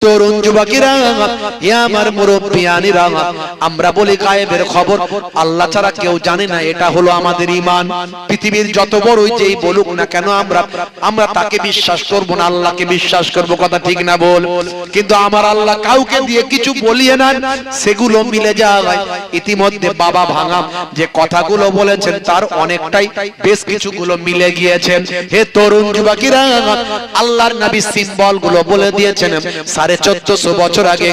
তরুণ যুবকেরা, হে আমার মুরব্বিয়ানিরা, আমরা বলি গায়েবের খবর আল্লাহ ছাড়া কেউ জানে না, এটা হলো আমাদের ঈমান। পৃথিবীর যত বড়ই যেই বলুক না কেন আমরা তাকে বিশ্বাস করব না, আল্লাহকে বিশ্বাস করব। কথা ঠিক না বল? কিন্তু আমার আল্লাহ কাউকে দিয়ে কিছু বলিয়ে না, সেগুলো মিলে যায়। ইতিমধ্যে বাবা ভাঙা যে কথাগুলো বলেছেন তার অনেকটাই বেশ কিছুগুলো মিলে গিয়েছে। হে তরুণ যুবকেরা, আল্লাহর নবী সিম্বলগুলো বলে দিয়েছেন। 1450 বছর আগে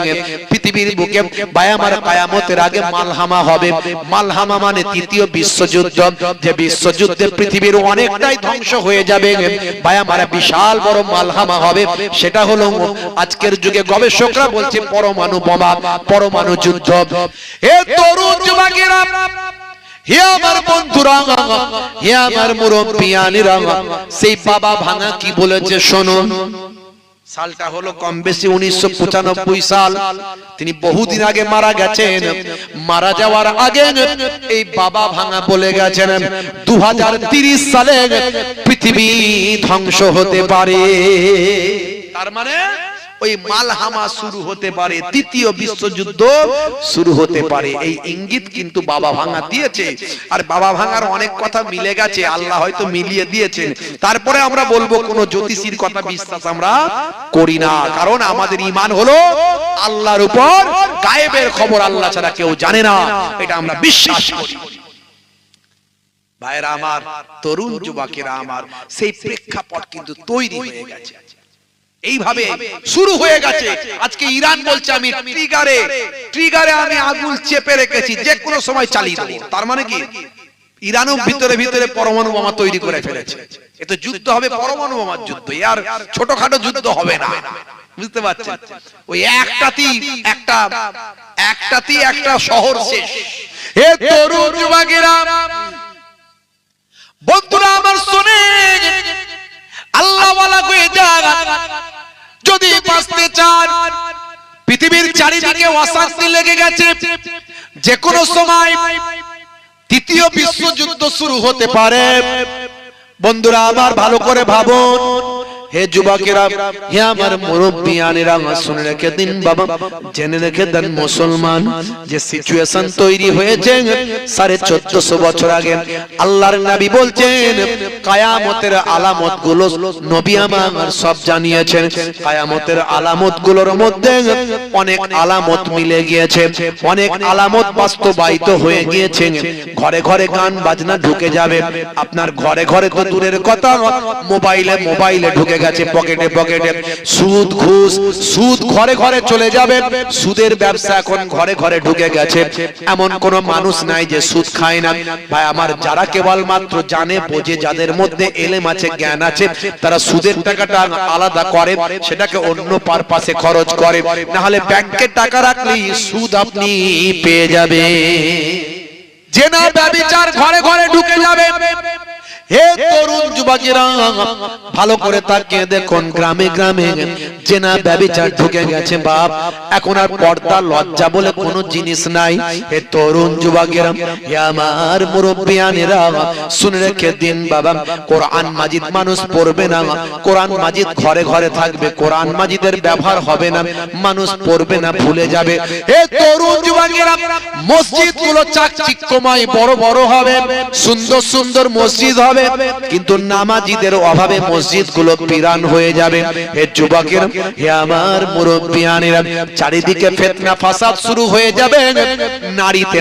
পৃথিবীর বুকে বায়ামার কিয়ামতের আগে মালহামা হবে। মালহামা মানে তৃতীয় বিশ্বযুদ্ধ। যে বিশ্বযুদ্ধে পৃথিবীর অনেকটাই ধ্বংস হয়ে যাবে, বায়ামার বিশাল বড় মালহামা হবে। সেটা হলো আজকের যুগে গবেষকরা বলছে পরমাণু বোমা, পরমাণু যুদ্ধ। হে তরুণ যুবকেরা, হে আমার বন্ধুরা, হে আমার মুরব্বিয়ানিরা, সেই বাবা ভাঙা কি বলেছে শুনুন। সালটা হলো কম বেশি 1995 সাল। তিনি বহুদিন আগে মারা গেছেন। মারা যাওয়ার আগে এই বাবা ভাঙা বলে গেছেন 2030 সালে পৃথিবী ধ্বংস হতে পারে। তার মানে ওই মালহামা শুরু হতে পারে, তৃতীয় বিশ্বযুদ্ধ শুরু হতে পারে। এই ইঙ্গিত কিন্তু বাবা ভাঙা দিয়েছে। আর বাবা ভাঙার অনেক কথা মিলে গেছে, আল্লাহ হয়তো মিলিয়ে দিয়েছেন। তারপরে আমরা বলবো কোন জ্যোতিষীর কথা বিশ্বাস আমরা করি না, কারণ আমাদের ঈমান হলো আল্লাহর উপর। গায়েবের খবর আল্লাহ ছাড়া কেউ জানে না, এটা আমরা বিশ্বাস করি। ভাইরা আমার, তরুণ যুবকেরা আমার, সেই প্রেক্ষাপট কিন্তু তৈরি হয়ে গেছে, এইভাবে শুরু হয়ে গেছে। আজকে ইরান বলছে আমি ট্রিগারে আমি আগুন চেপে রেখেছি, যে কোনো সময় চালিয়ে দেব। তার মানে কি ইরানও ভিতরে ভিতরে পরমাণু বোমা তৈরি করে ফেলেছে। এত যুদ্ধ হবে পরমাণু বোমার যুদ্ধ, আর ছোটখাটো যুদ্ধ হবে না। বুঝতে পারছেন? ওই একটাতেই একটা শহর শেষ। হে তরুণ যুবকেরা, বন্ধুরা আমার শুনেন, আল্লাহ ওয়ালা হয়ে যান। যদি বাঁচতে চান, পৃথিবীর চারিদিকে অশান্তি লেগে গেছে, যে কোনো সময় তৃতীয় বিশ্বযুদ্ধ শুরু হতে পারে। বন্ধুরা আমার, ভালো করে ভাবুন। হে যুবকেরা, হে আমার মুরব্বিয়ানেরা, শুনে রেখে দিন বাবা, জেনে রেখে দেন মুসলমান, যে সিচুয়েশন তৈরি হয়েছে 1450 বছর আগে। আল্লাহর নবী বলছেন কিয়ামতের আলামত গুলো নবী আমার সব জানিয়েছেন। কিয়ামতের আলামত গুলোর মধ্যে অনেক আলামত মিলে গিয়েছে, অনেক আলামত বাস্তবায়িত হয়ে গিয়েছে। ঘরে ঘরে গান বাজনা ঢুকে যাবে। আপনার ঘরে ঘরে তো দূরের কথা, মোবাইলে ঢুকে গেছে, পকেটে পকেটে। সুদ ঘরে ঘরে চলে যাবে। সুদের ব্যবসা এখন ঘরে ঘরে ঢুকে গেছে। এমন কোন মানুষ নাই যে সুদ খায় না। ভাই আমার, যারা কেবল মাত্র জানে বোঝে, যাদের মধ্যে এলেম আছে, জ্ঞান আছে, তারা সুদের টাকাটা আলাদা করে, সেটাকে অন্য পারপাসে খরচ করে। না হলে ব্যাংকে টাকা রাখলেই সুদ আপনি পেয়ে যাবে। জেনা ব্যভিচার ঘরে ঘরে ঢুকে যাবে। হে তরুণ যুবকেরা, ভালো করে তাকিয়ে দেখুন, গ্রামে গ্রামে জেনা ব্যভিচার ঢুকে গেছে। বাপ, এখন আর পর্দা লজ্জা বলে কোনো জিনিস নাই। হে তরুণ যুবকেরা, হে আমার মুরব্বিয়ানেরা, শুনে রেখে দিন বাবা, কোরআন মাজিদ মানুষ পড়বে না। কোরআন মাজিদ ঘরে ঘরে থাকবে, কোরআন মাজিদের ব্যবহার হবে না, মানুষ পড়বে না, ভুলে যাবে। হে তরুণ যুবকেরা, মসজিদগুলো চাকচিক্যময় বড় বড় হবে, সুন্দর সুন্দর মসজিদ হবে, কিন্তু নামাজিদের অভাবে মসজিদগুলো পিরান হয়ে যাবে। হে যুবকেরা, হে আমার মুরব্বিয়ানেরা, চারিদিকে ফিতনা ফাসাদ শুরু হয়ে যাবে। নারীতে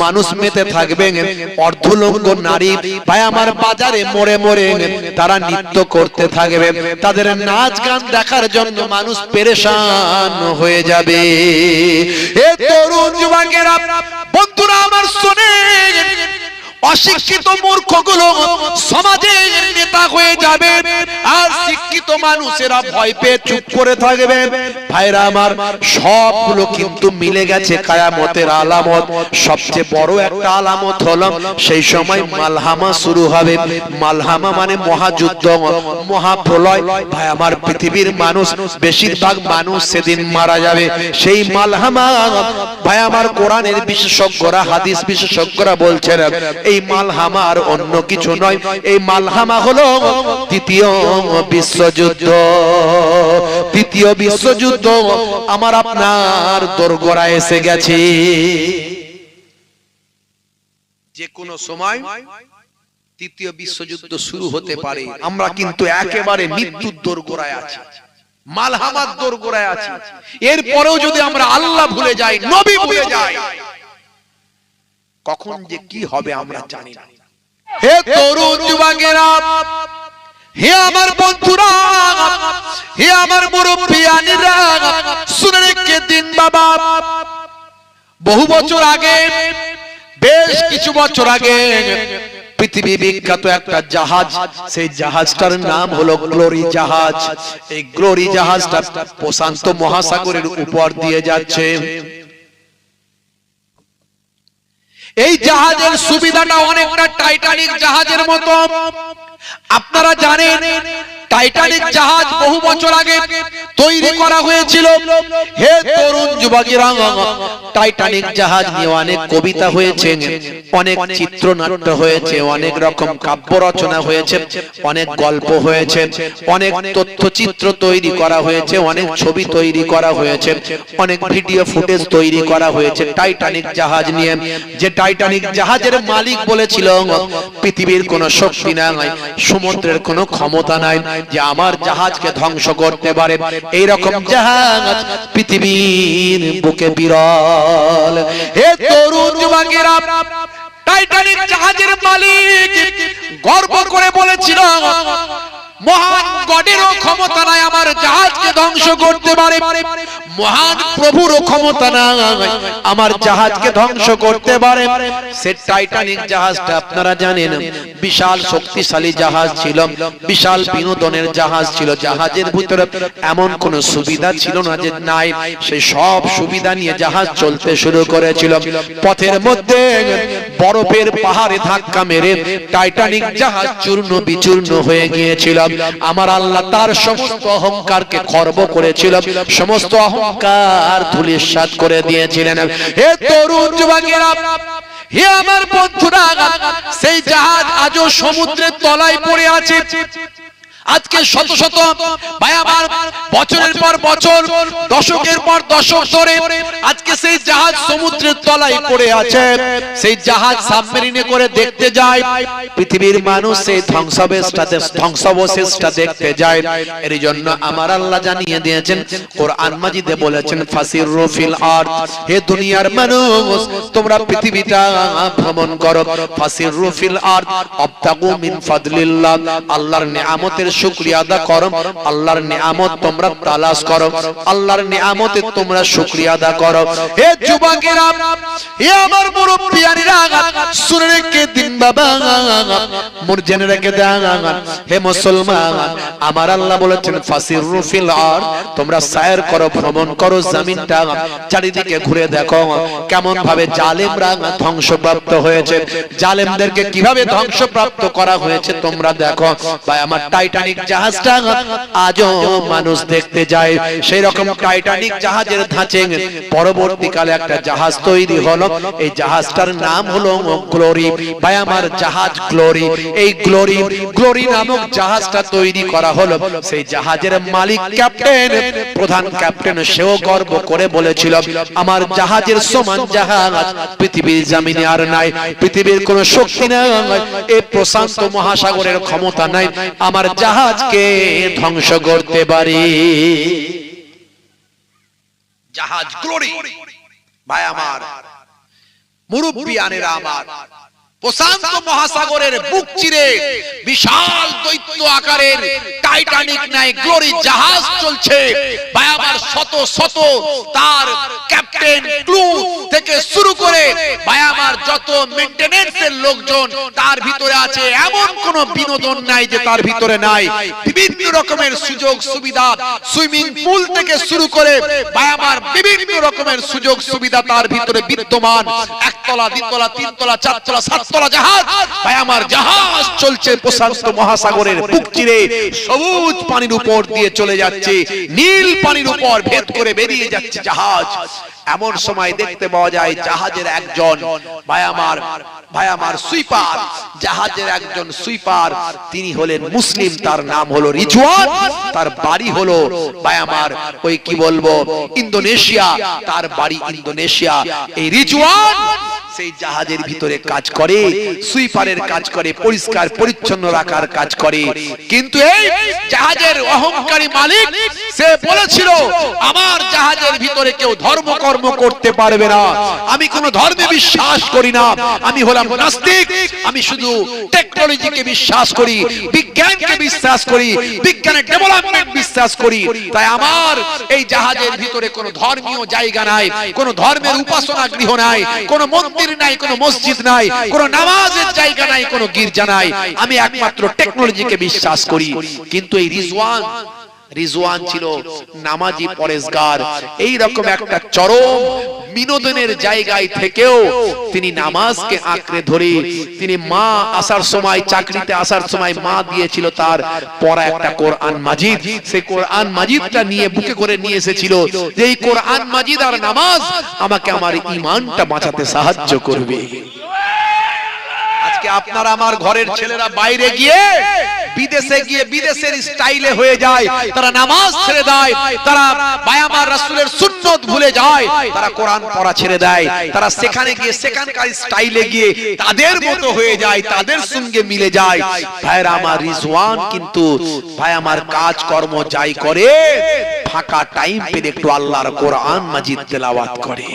মানুষ মেতে থাকবে। অর্ধলঙ্গ নারী ভাই আমার বাজারে মোড়ে মোড়ে তারা নৃত্য করতে থাকবে। তাদের নাচ গান দেখার জন্য মানুষ পেরেশান হয়ে যাবে। হে তরুণ যুবকেরা, বন্ধুরা আমার শুনেন, অশিক্ষিত মূর্খগুলো সমাজের নেতা হয়ে যাবে, আর শিক্ষিত মানুষেরা ভয় পেয়ে চুপ করে থাকবে। ভাইরা আমার, সবগুলো কিন্তু মিলে গেছে কিয়ামতের আলামত। সবচেয়ে বড় একটা আলামত হলো সেই সময় মালহামা শুরু হবে। মালহামা মানে মহাযুদ্ধ, মহাপ্রলয়। ভাই আমার, পৃথিবীর মানুষ, বেশিরভাগ মানুষ সেদিন মারা যাবে। সেই মালহামা ভাই আমার, কোরআনের বিশেষজ্ঞরা, হাদিস বিশেষজ্ঞরা বলছেন এই মালহামা আর অন্য কিছু নয়, এই মালহামা হলো দ্বিতীয় বিশ্বযুদ্ধ। দ্বিতীয় বিশ্বযুদ্ধ আমার আপনার দোরগোড়ায় এসে গেছে। যে কোনো সময় তৃতীয় বিশ্বযুদ্ধ শুরু হতে পারে। আমরা কিন্তু একেবারে মৃত্যুর দোরগোড়ায় আছি, মালহামার দোরগোড়ায় আছি। এরপরেও যদি আমরা আল্লাহ ভুলে যাই, নবী ভুলে যাই, কখন যে কি হবে আমরা জানি না। হে তরুণ যুবকেরা, হে আমার বন্ধুরা, হে আমার মুরব্বিয়ানিরা, শুনে রেখে দিন বাবা, বহু বছর আগে, বেশ কিছু বছর আগে পৃথিবী বিখ্যাত একটা জাহাজ, সেই জাহাজটার নাম হলো গ্লোরি জাহাজ। এই গ্লোরি জাহাজটা প্রশান্ত মহাসাগরের উপর দিয়ে যাচ্ছে। এই জাহাজের সুবিধাটা অনেকটা টাইটানিক জাহাজের মতো। আপনারা জানেন টাইটানিক জাহাজ বহু বছর আগে তৈরি করা হয়েছিল। হে তরুণ যুবকেরা, টাইটানিক জাহাজ নিয়ে অনেক কবিতা হয়েছে, অনেক চিত্রনাট্য হয়েছে, অনেক রকম কাব্য রচনা হয়েছে, অনেক গল্প হয়েছে, অনেক তথ্যচিত্র তৈরি করা হয়েছে, অনেক ছবি তৈরি করা হয়েছে, অনেক ভিডিও ফুটেজ তৈরি করা হয়েছে টাইটানিক জাহাজ নিয়ে। যে টাইটানিক জাহাজের মালিক বলেছিল, পৃথিবীর কোনো শক্তি নাই, সমুদ্রের কোনো ক্ষমতা নাই যে আমার জাহাজকে ধ্বংস করতে পারে। এইরকম জাহাজ পৃথিবীর বুকে বিরল। হে তরুণ যুবকেরা, টাইটানিক জাহাজের মালিক গর্ব করে বলেছিল, মহান গডেরও ক্ষমতা নাই আমার জাহাজকে ধ্বংস করতে পারে, মহান প্রভুরও ক্ষমতা নাই আমার জাহাজকে ধ্বংস করতে পারে। সে টাইটানিক জাহাজটা আপনারা জানেন বিশাল শক্তিশালী জাহাজ ছিল, বিশাল বিনোদনের জাহাজ ছিল। জাহাজের ভিতরে এমন কোন সুবিধা ছিল না যে নাই, সেই সব সুবিধা নিয়ে জাহাজ চলতে শুরু করেছিল। পথের মধ্যে বরফের পাহাড়ে ধাক্কা মেরে টাইটানিক জাহাজ চূর্ণ বিচূর্ণ হয়ে গিয়েছিল। আমার আল্লাহ তার সমস্ত অহংকারকে খর্ব করেছিল, সমস্ত অহংকার ধূলিসাৎ করে দিয়েছিলেন। হে তরুণ যুবকেরা, হে আমার বন্ধুরা, সেই জাহাজ আজও সমুদ্রের তলায় পড়ে আছে। আজকে শত শত ভাই আমার বছরের পর বছর, দশকের পর দশক ধরে আজকে সেই জাহাজ সমুদ্রের তলায় পড়ে আছে। সেই জাহাজ সাবমেরিনে করে দেখতে যায়, পৃথিবীর মানুষ সেই ধ্বংসাবশেষটা দেখতে যায়। এর জন্য আমার আল্লাহ জানিয়ে দিয়েছেন, কোরআন মাজিদে বলেছেন, ফাসিরু ফিল আরদ, হে দুনিয়ার মানুষ তোমরা পৃথিবীটা ভ্রমণ করো। ফাসিরু ফিল আরদ আবতাগু মিন ফাদলিল্লাহ, আল্লাহর নিয়ামতের শুকরিয়া আদা করো, আল্লাহর নিয়ামত তোমরা তালাশ করো, আল্লাহর নিয়ামতে তোমরা শুকরিয়া আদা করো। হে যুবকেরা, হে আমার মুরব্বিয়ানিরা, শুনে রেখে দিন বাবা, মোর জেনে রেখে দেন। হে মুসলমান, আমার আল্লাহ বলেছেন ফাসিরু ফিল আরদ, তোমরা সায়র করো, ভ্রমণ করো জমিনটা, চারিদিকে ঘুরে দেখো কেমন ভাবে জালেমরা ধ্বংসপ্রাপ্ত হয়েছে, জালেমদেরকে কিভাবে ধ্বংসপ্রাপ্ত করা হয়েছে তোমরা দেখো। ভাই আমার টাইটানিক জাহাজটা আজও মানুষ দেখতে যায়। সেই রকম টাইটানিক জাহাজের ধাঁচে পরবর্তীকালে একটা জাহাজ তৈরি হলো, এই জাহাজটার নাম হলো গ্লোরি। ভাই আমার জাহাজ গ্লোরি, এই গ্লোরি নামক জাহাজটা তৈরি করা হলো। সেই জাহাজের মালিক ক্যাপ্টেন, প্রধান ক্যাপ্টেন, সেও গর্ব করে বলেছিল, আমার জাহাজের সমান জাহাজ পৃথিবীর জমিনে আর নাই, পৃথিবীর কোন শক্তি নাই, এই প্রশান্ত মহাসাগরের ক্ষমতা নাই আমার জাহাজকে ধ্বংস করতে পারি। জাহাজ গ্লোরি। ভাই আমার মুরব্বিয়ানেরা আমার, প্রশান্ত মহাসাগরের বুক চিরে বিশাল দৈত্য আকারের টাইটানিক নাই গ্লোরি জাহাজ চলছে। ভাই আমার শত শত তার ক্যাপ্টেন, ক্রু থেকে শুরু করে ভাই আমার যত মেইনটেনেন্সের লোকজন তার ভিতরে আছে। এমন কোন বিনোদন নাই যে তার ভিতরে নাই। বিভিন্ন রকমের সুযোগ সুবিধা, সুইমিং পুল থেকে শুরু করে ভাই আমার বিভিন্ন রকমের সুযোগ সুবিধা তার ভিতরে বিদ্যমান। একতলা, দ্বিতলা, তিনতলা, চারতলা, সাততলা জাহাজ। ভাই আমার জাহাজ চলছে প্রশান্ত মহাসাগরের বুক চিরে, সবুজ পানির উপর দিয়ে চলে যাচ্ছে, নীল পানির উপর ভেদ করে বেরিয়ে যাচ্ছে জাহাজ। এমন সময় দেখতে পাওয়া যায় জাহাজের একজন ভাই আমার সুইপার, জাহাজের একজন সুইপার, তিনি হলেন মুসলিম, তার নাম হলো রিজওয়ান, তার বাড়ি হলো ভাই আমার ওই কি বলবো ইন্দোনেশিয়া, তার বাড়ি ইন্দোনেশিয়া। এই রিজওয়ান সেই জাহাজের ভিতরে কাজ করে, সুইপারের কাজ করে, পরিষ্কার পরিচ্ছন্ন রাখার কাজ করে। কিন্তু এই জাহাজের অহংকারী মালিক সে বলেছিল আমার জাহাজের ভিতরে কেউ ধর্মকর্ম করতে পারবে না, আমি কোনো ধর্মে বিশ্বাস করি না, আমি হলাম নাস্তিক, আমি শুধু টেকনোলজিকে বিশ্বাস করি, বিজ্ঞানকে বিশ্বাস করি, বিজ্ঞানের ডেভেলপমেন্ট বিশ্বাস করি, তাই আমার এই জাহাজের ভিতরে কোনো ধর্মীয় জায়গা নাই, কোনো ধর্মের উপাসনা গৃহ নাই, কোনো মন্দির নাই, কোনো মসজিদ নাই, কোনো নামাজের জায়গা নাই, কোনো গির্জা নাই, আমি একমাত্র টেকনোলজিকে বিশ্বাস করি। কিন্তু এই রিজওয়ান ছিল নামাজি পরেশগার, এই রকম একটা চরম বিনোদনের জায়গায় থেকেও তিনি নামাজকে আঁকড়ে ধরে, তিনি মা আসার সময়, চাকরিতে আসার সময় মা দিয়েছিল তার পড়া একটা কোরআন মাজিদ, সেই কোরআন মাজিদটা নিয়ে বুকে করে নিয়ে এসেছিল যে এই কোরআন মাজিদ আর নামাজ আমাকে আমার ঈমানটা বাঁচাতে সাহায্য করবে। আজকে আপনারা আমার ঘরের ছেলেরা বাইরে গিয়ে বিদেশে গিয়ে বিদেশের স্টাইলে হয়ে যায়, তারা নামাজ ছেড়ে দেয়, তারা ভাই আমার রাসূলের সুন্নাত ভুলে যায়, তারা কোরআন পড়া ছেড়ে দেয়, তারা সেখানে গিয়ে সেখানকার স্টাইলে গিয়ে তাদের মতো হয়ে যায়, তাদের সঙ্গে মিলে যায়। ভাইরা আমার রিজওয়ান কিন্তু ভাই আমার কাজ কর্ম যাই করে, ফাঁকা টাইম পেলে একটু আল্লাহর কোরআন মাজিদ তেলাওয়াত করে।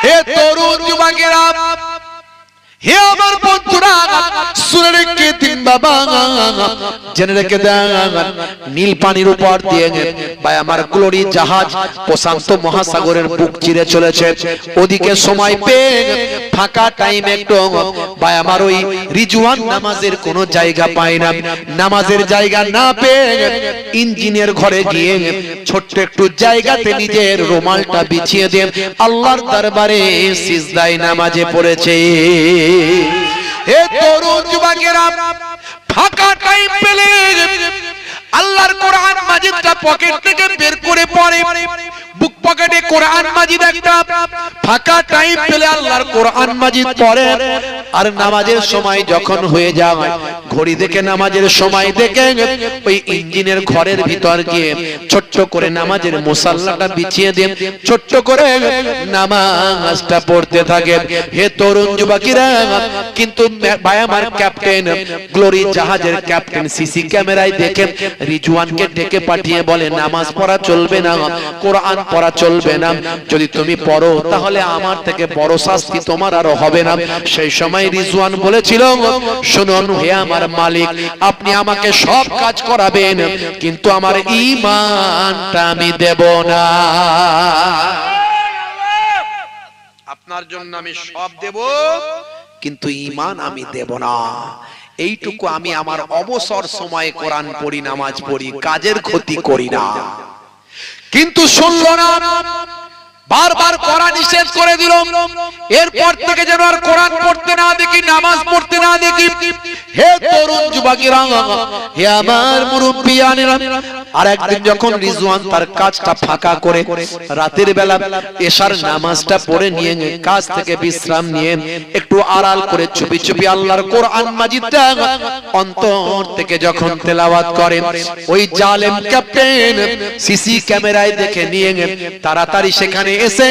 হে তরুণ যুবকেরা, হে আমার বন্ধুরা, শুনে রেখে দিন বাবা, জেনে রেখে দেন, নীল পানির উপর দিয়ে ভাই আমার গ্লোরি জাহাজ প্রশান্ত মহাসাগরের বুক চিরে চলেছে। ওদিকে সময় পেয়ে ফাঁকা টাইম একটু ভাই আমার ওই রিজওয়ান নামাজের কোনো জায়গা পায় না, নামাজের জায়গা না পেয়ে ইঞ্জিনের ঘরে গিয়ে ছোট্ট একটু জায়গাতে নিজের রুমালটা বিছিয়ে দেন, আল্লাহর দরবারে সিজদায় নামাজে পড়েছে। হে তরুণ যুবকেরা, ফাঁকা টাইম পেলে আল্লাহর কোরআন মাজিদটা পকেট থেকে বের করে পড়ে, বুক পকেটে কোরআন মাজিদ একটা, ফাঁকা টাইম পেলে আল্লাহর কোরআন মাজিদ পড়ে। আর নামাজের সময় যখন হয়ে যায়, ঘড়ি দেখে নামাজের সময় দেখে ওই ইঞ্জিনের ঘরের ভিতর গিয়ে ছোট্ট করে নামাজের মুসাল্লাটা বিছিয়ে দেন, ছোট্ট করে নামাজটা পড়তে থাকে। হে তরুণ যুবকেরা, কিন্তু ভাই আমার ক্যাপ্টেন, গ্লোরি জাহাজের ক্যাপ্টেন সিসি ক্যামেরায় দেখে রিজওয়ানকে ডেকে পাঠিয়ে বলে নামাজ পড়া চলবে না, কোরআন পড়া চলবে না, যদি তুমি পড়ো তাহলে আমার থেকে বড় শাস্তি তোমার আর হবে না। সেই সময় রিজওয়ান বলেছিল, শুনুন হে আমার মালিক, আপনি আমাকে সব কাজ করাবেন, কিন্তু আমার ঈমানটা আমি দেব না। আপনার জন্য আমি সব দেব, কিন্তু ঈমান আমি দেব না। এইটুকু আমি আমার অবসর সময়ে কোরআন পড়ি, নামাজ পড়ি, কাজের ক্ষতি করি না। কিন্তু শুনলো না, বারবার কোরআন নিষেধ করে দিল। এরপর থেকে যেন আর কোরআন পড়তে না দেখি, নামাজ পড়তে না দেখি। হে তরুণ যুবকেরা, হে আমার মুরব্বিয়ানেরা, আর একদিন যখন রিজওয়ান তার কাজটা ফাঁকা করে রাতের বেলা এশার নামাজটা পড়ে নিয়ে কাজ থেকে বিশ্রাম নিয়ে একটু আড়াল করে চুপি চুপি আল্লাহর কোরআন মাজিদটা অন্তর থেকে যখন তেলাওয়াত করেন, ওই জালেম ক্যাপ্টেন সিসি ক্যামেরায় দেখে নিয়ে তাড়াতাড়ি সেখানে এসে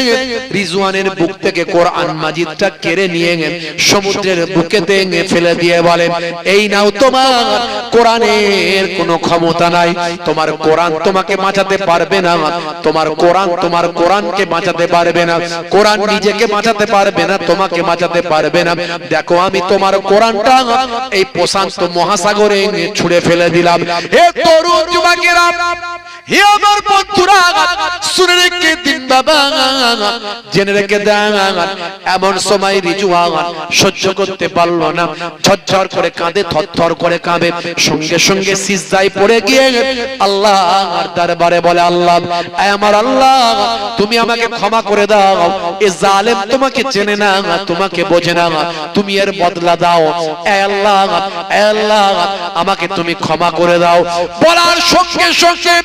রিজওয়ানের বুক থেকে কোরআন মাজিদটা কেড়ে নিয়ে সমুদ্রের বুকেতে ফেলে দিয়ে বলেন, এই নাও তোমার কোরআনের কোনো ক্ষমতা নাই, তোমার কোরআন তোমাকে বাঁচাতে পারবে না, তোমার কোরআনকে বাঁচাতে পারবে না, কোরআন নিজেকে বাঁচাতে পারবে না, তোমাকে বাঁচাতে পারবে না। দেখো আমি তোমার কোরআনটা এই প্রশান্ত মহাসাগরে ছুঁড়ে ফেলে দিলাম। হে তরুণ যুবকেরা, হে আমার বন্ধুরা, শুনে রেখে দিন বাবা, জেনে রেখে দেন, এমন সময় রিজওয়ান সহ্য করতে পারল না, ঝরঝর করে কাঁদে, থরথর করে কাঁদে, সঙ্গে সঙ্গে সিজদায় পড়ে গিয়ে আল্লাহর দরবারে বলে, আল্লাহ, আমার আল্লাহ, তুমি আমাকে ক্ষমা করে দাও, এ জালেম তোমাকে চেনে না, তোমাকে বোঝে না, তুমি এর বদলা দাও, এ আল্লাহ, এ আল্লাহ, আমাকে তুমি ক্ষমা করে দাও। বলার সঙ্গে সঙ্গে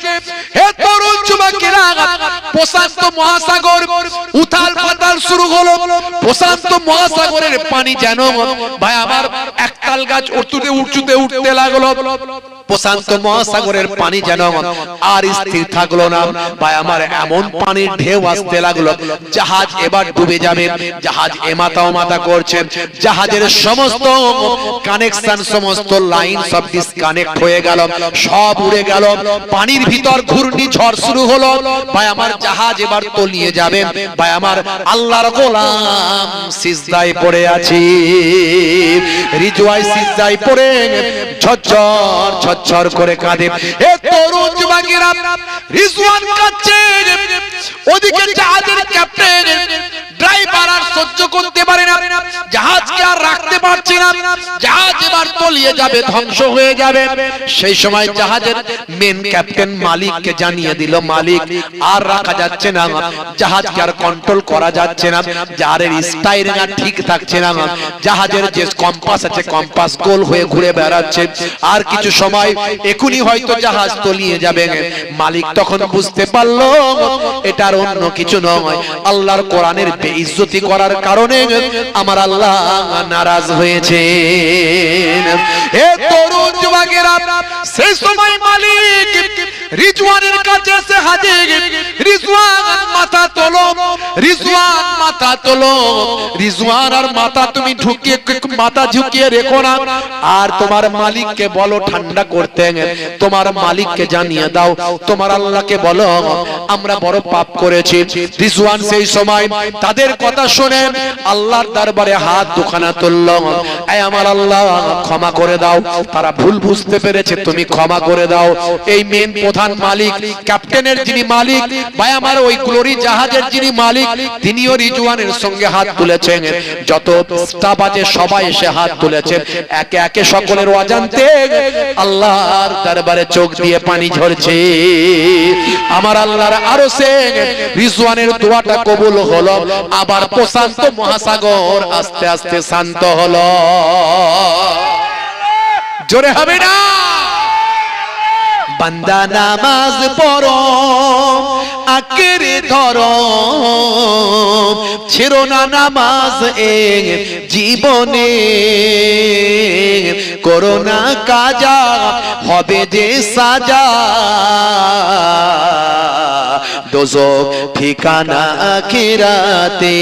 হে তরুণ যুবকেরা, প্রশান্ত মহাসাগর উথাল পাতাল শুরু হলো। প্রশান্ত মহাসাগরের পানি যেন ভাই আমার একতাল গাছ উঁচুতে উঁচুতে উঠতে লাগলো। প্রশান্ত মহাসাগরের পানি যেন আর স্থির থাকলো না ভাই আমার, এমন পানির ঢেউ আসতে লাগলো, জাহাজ এবার ডুবে যাবে। জাহাজ এমাথা ওমাথা করছে, জাহাজের সমস্ত কানেকশন, সমস্ত লাইন সব ডিসকানেক্ট হয়ে গেল, সব উড়ে গেল। পানির ভিতর ঘূর্ণিঝড় শুরু হলো ভাই আমার, জাহাজ এবার তলিয়ে যাবে। ভাই আমার আল্লাহর গোলাম সিজদায় পড়ে আছি, রিজওয়াই সিজদায় পড়ে ঝরঝর ঝরঝর করে কাঁদে। এ তরুণ যুবকেরা, রিজওয়ান কাঁদছে, ওদিকে জাহাজের ক্যাপ্টেন ড্রাইভার আর সহ্য করতে পারে না, জাহাজকে আর রাখতে পারছে না, জাহাজ এবার তলিয়ে যাবে, ধ্বংস হয়ে যাবে। সেই সময় জাহাজের মেন ক্যাপ্টেন মালিককে জানিয়ে দিল, মালিক আর রাখা যাচ্ছে না, জাহাজকে আর কন্ট্রোল করা যাচ্ছে না, জাহাজের স্টাইরিং আর ঠিক থাকছে না, জাহাজের যে কম্পাস আছে কম্পাস গোল হয়ে ঘুরে বেড়াচ্ছে, আর কিছু সময় এখনই হয়তো জাহাজ তলিয়ে যাবে। মালিক তখন বুঝতে পারলো এটার অন্য কিছু নয়, আল্লাহর কোরআনের বেইজ্জতি করার কারণে আমার আল্লাহ নারাজ হয়েছে। এ তরুণ যুবকেরা, সেই সময় মালিক রিজওয়ানের কাছে এসে হাজির। রিজওয়ান মাথা তোলো, রিজওয়ান মাথা তোলো, রিজওয়ান আর মাথা তুমি ঝুঁকিয়ে, মাথা ঝুঁকিয়ে রেখো না, আর তোমার মালিককে বলো ঠান্ডা করতে, তোমার মালিককে জানিয়ে দাও, তোমার আল্লাহকে বলো আমরা বড় পাপ করেছি। রিজওয়ান সেই সময় তাদের কথা শুনে আল্লাহর দরবারে হাত দুখানা তুলল, এই আমার আল্লাহ ক্ষমা করে দাও, তারা ভুল বুঝতে পেরেছে, তুমি ক্ষমা করে দাও। এই মেন প্রধান মালিক, ক্যাপ্টেনের যিনি মালিক ভাই আমার, ওই গ্লোরি জাহাজের যিনি মালিক, তিনিও রিজওয়ানের সঙ্গে হাত তুলেছেন। যত স্টাফ আছে সবাই এসে হাত তুলেছে, একে একে সকলের অজান্তে আল্লাহর দরবারে চোখ দিয়ে পানি ঝরছে। আমার আল্লাহর আরশে রিজওয়ানের দোয়াটা কবুল হলো, আবার প্রশান্ত মহাসাগর আস্তে আস্তে শান্ত হলো। জোরে হবে না? বান্দা নামাজ পড়ো, আঁকড়ে ধরো, ছেড়ো না নামাজ এই জীবনে, করো না কাজা হবে যে সাজা, দোজখ ঠিকানা আখিরাতে,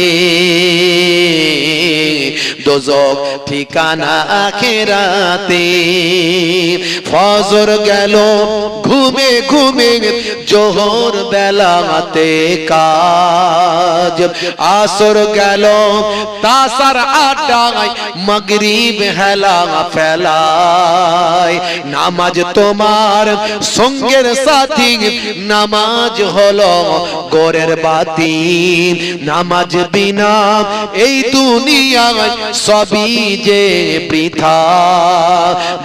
দোজখ ঠিকানা আখিরাতে। ফজর গেল ঘুমে ঘুমে, জোহর বেলাতে কাজ, আসর গেল তাসার আড্ডায়, মাগরিব হেলা ফেলায়। নামাজ তোমার সঙ্গের সাথী, নামাজ হলো গোরের বাতি, নামাজ বিনা এই দুনিয়ায় সবই যে বৃথা।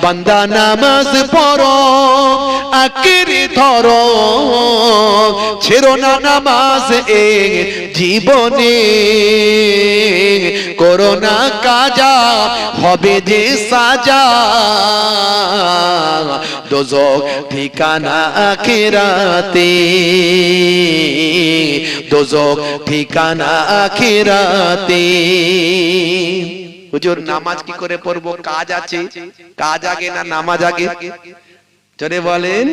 বান্দা নামাজ পড়ো, আঁকড়ে ধরো, ছেড়ো না নামাজ এই জীবনে, করো না কাজা হবে যে সাজা, দোজখ ঠিকানা আখিরাতে, দোজখ ঠিকানা আখিরাতে। হুজুর নামাজ কি করে পড়বো? কাজ আছে, কাজ আগে না নামাজ আগে? জোরে বলেন।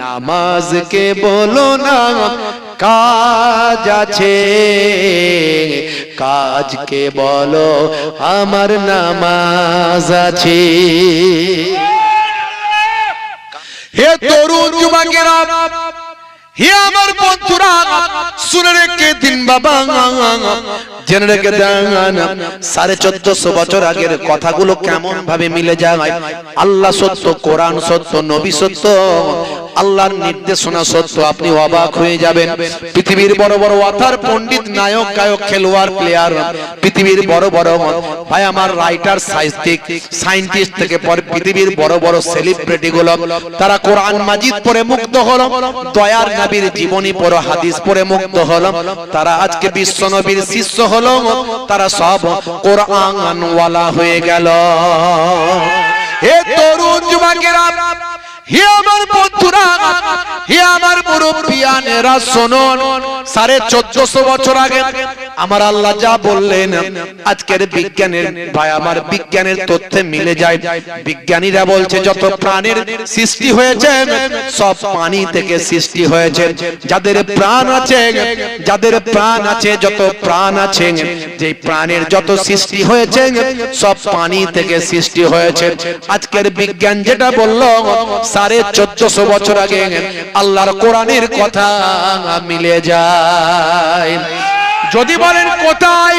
নামাজকে বলো না কাজ আছে, কাজকে বলো আমার নামাজ আছে। হে তরুণ যুবকেরা, হে আমার বন্ধুরা, শুনে রেখে দিন বাবা, জেনে রেখে দেন 1450 বছর আগের কথাগুলো কেমন ভাবে মিলে যায়। আল্লাহ সত্য, কোরআন সত্য, নবী সত্য, আল্লাহর নির্দেশনা সত্য, আপনি অবাক হয়ে যাবেন। পৃথিবীর বড় বড় অথার পণ্ডিত, নায়ক, গায়ক, খেলোয়াড়, প্লেয়ার, পৃথিবীর বড় বড় ভাই আমার রাইটার, সায়েন্টিস্ট থেকে পরে পৃথিবীর বড় বড় সেলিব্রিটি গুলো, তারা কোরআন মাজিদ পড়ে মুগ্ধ হলো, দয়ার নবীর জীবনী পড়ে, হাদিস পড়ে মুগ্ধ হলো, তারা আজকে বিশ্ব নবীর শিষ্য হলো, তারা সব কোরআন ওয়ালা হয়ে গেল। হে তরুণ যুবকেরা, হে আমার বন্ধুরা, হে আমার মুরব্বিয়ানেরা শুনুন, 1450 বছর আগে আমার আল্লাহ যা বললেন আজকের বিজ্ঞানের ভাই আমার বিজ্ঞানের তথ্যে মিলে যায়। বিজ্ঞানীরা বলছে যত প্রাণের সৃষ্টি হয়েছে সব পানি থেকে সৃষ্টি হয়েছে। যাদের প্রাণ আছে, যাদের প্রাণ আছে, যত প্রাণ আছে, যে প্রাণের যত সৃষ্টি হয়েছে সব পানি থেকে সৃষ্টি হয়েছে। আজকের বিজ্ঞান যেটা বলল 1450 বছর আগে আল্লাহর কোরআনের কথা মিলে যায়। যদি বলেন কোথায়,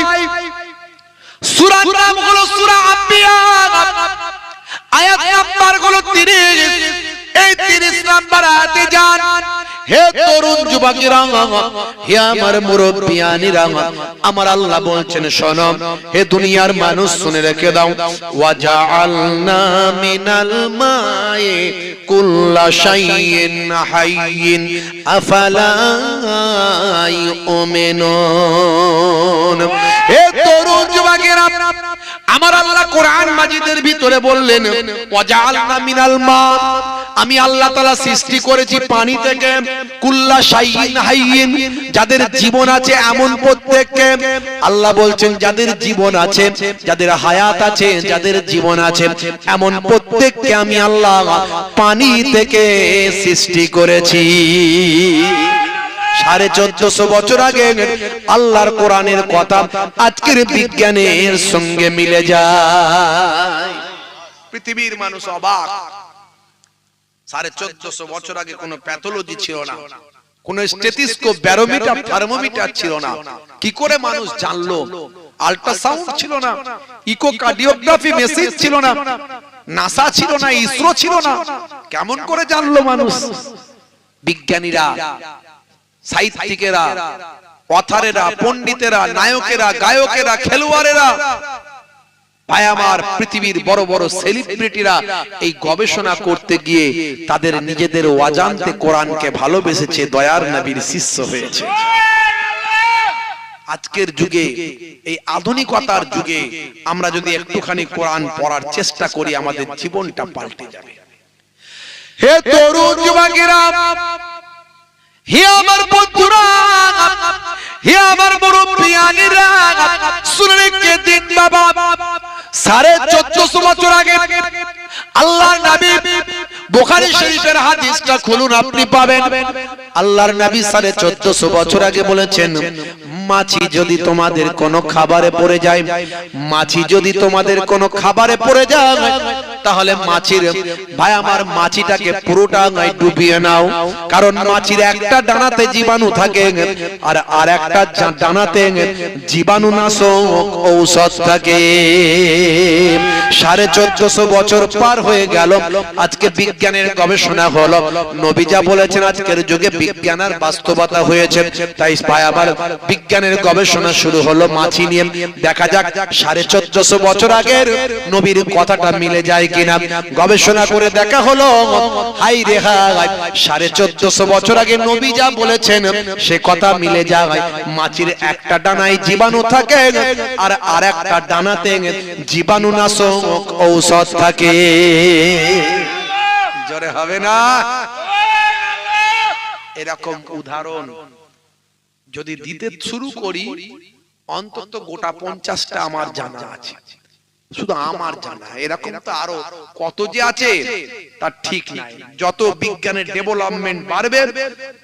সূরার নাম হলো সূরা আম্বিয়া, আয়াত নাম্বার হলো 30। এই 30 নাম্বার আয়াতে যান। হে তরুণ যুবকেরা, হে আমার মুরব্বিয়ানেরা, আমার আল্লাহ বলছেন শোনো, হে দুনিয়ার মানুষ শুনে রেখে দাও, ওয়া জাআলনা মিনাল মাই কুল্লা শাইইন হাইয়িন আফালা ইউমিনুন। হে তরুণ যুবকেরা, আমার আল্লাহ কোরআন মাজিদের ভিতরে বললেন ওয়া জাআলনা মিনাল মা, আমি আল্লাহ তাআলা সৃষ্টি করেছি পানি থেকে, কুল্লা শাইইন হাইয়িন, যাদের জীবন আছে এমন প্রত্যেককে। আল্লাহ বলছেন যাদের জীবন আছে, যাদের হায়াত আছে, যাদের জীবন আছে এমন প্রত্যেককে আমি আল্লাহ পানি থেকে সৃষ্টি করেছি। 1450 বছর আগে আল্লাহর কোরআনের কথা আজকের বিজ্ঞানের সঙ্গে মিলে যায়। পৃথিবীর মানুষ অবাক। 1450 বছর আগে কোনো প্যাথোলজি ছিল না, কোন স্টেথিস্কোপ, ব্যারোমিটার, থার্মোমিটার ছিল না। কি করে মানুষ জানলো? আল্ট্রাসাউন্ড ছিল না, ইকোকার্ডিওগ্রাফি মেশিন ছিল না, নাসা ছিল না, ইসরো ছিল না। কেমন করে জানলো মানুষ? বিজ্ঞানীরা, সাহিত্যিকেরা, অথারেরা, পণ্ডিতেরা, নায়কেরা, গায়কেরা, খেলোয়াড়েরা, ভাই আমার পৃথিবীর বড় বড় সেলিব্রিটিরা এই গবেষণা করতে গিয়ে তাদের নিজেদের অজান্তে কোরআনকে ভালোবেসেছে, দয়ার নবীর শিষ্য হয়েছে। আজকের যুগে, এই আধুনিকতার যুগে আমরা যদি একটুখানি কোরআন পড়ার চেষ্টা করি আমাদের জীবনটা পাল্টে যাবে। হে তরুণ যুবকেরা, হে আমার বন্ধুরা, হে আমার মুরব্বিয়ানেরা, শুনে রেখে দিন বাবা, 1450 বছর আগে আল্লাহর নবী, বুখারী শরীফের হাদিসটা খুলুন, আপনি পাবেন। আল্লাহর নবী 1450 বছর আগে বলেছেন, মাছি যদি তোমাদের কোনো খাবারে পড়ে যায়, মাছি যদি তোমাদের কোনো খাবারে পড়ে যায়, তাহলে মাছির ভাই আমার মাছিটাকে পুরোটা ডুবিয়ে নাও। কারণ মাছির একটা ডানাতে জীবাণু থাকে আর আরেকটা ডানাতে জীবাণুনাশক ঔষধ থাকে। 1450 বছর পার হয়ে গেল, আজকে বিজ্ঞানের গবেষণা হলো, নবী যা বলেছেন আজকের যুগে বিজ্ঞান আর বাস্তবতা হয়েছে। তাই ভাই আমার বিজ্ঞানের গবেষণা শুরু হলো মাছি নিয়ে। দেখা যাক 1450 বছর আগের নবীর কথাটা মিলে যায় কিনা। গবেষণা করে দেখা হলো, হাই রে হাই, 1450 বছর আগে নবী যা বলেছেন সে কথা মিলে যায়। মাছির একটা ডানায় জীবাণু থাকে আর আরেকটা ডানাতে জীবাণুনাশক ঔষধ থাকে। জোরে হবে না? এরকম উদাহরণ যদি দিতে শুরু করি, অন্তত গোটা 50টা আমার জানা আছে, শুধু আমার জানা। এরকম তো আরো কত যে আছে তার ঠিক নাই। যত বিজ্ঞানের ডেভেলপমেন্ট বাড়বে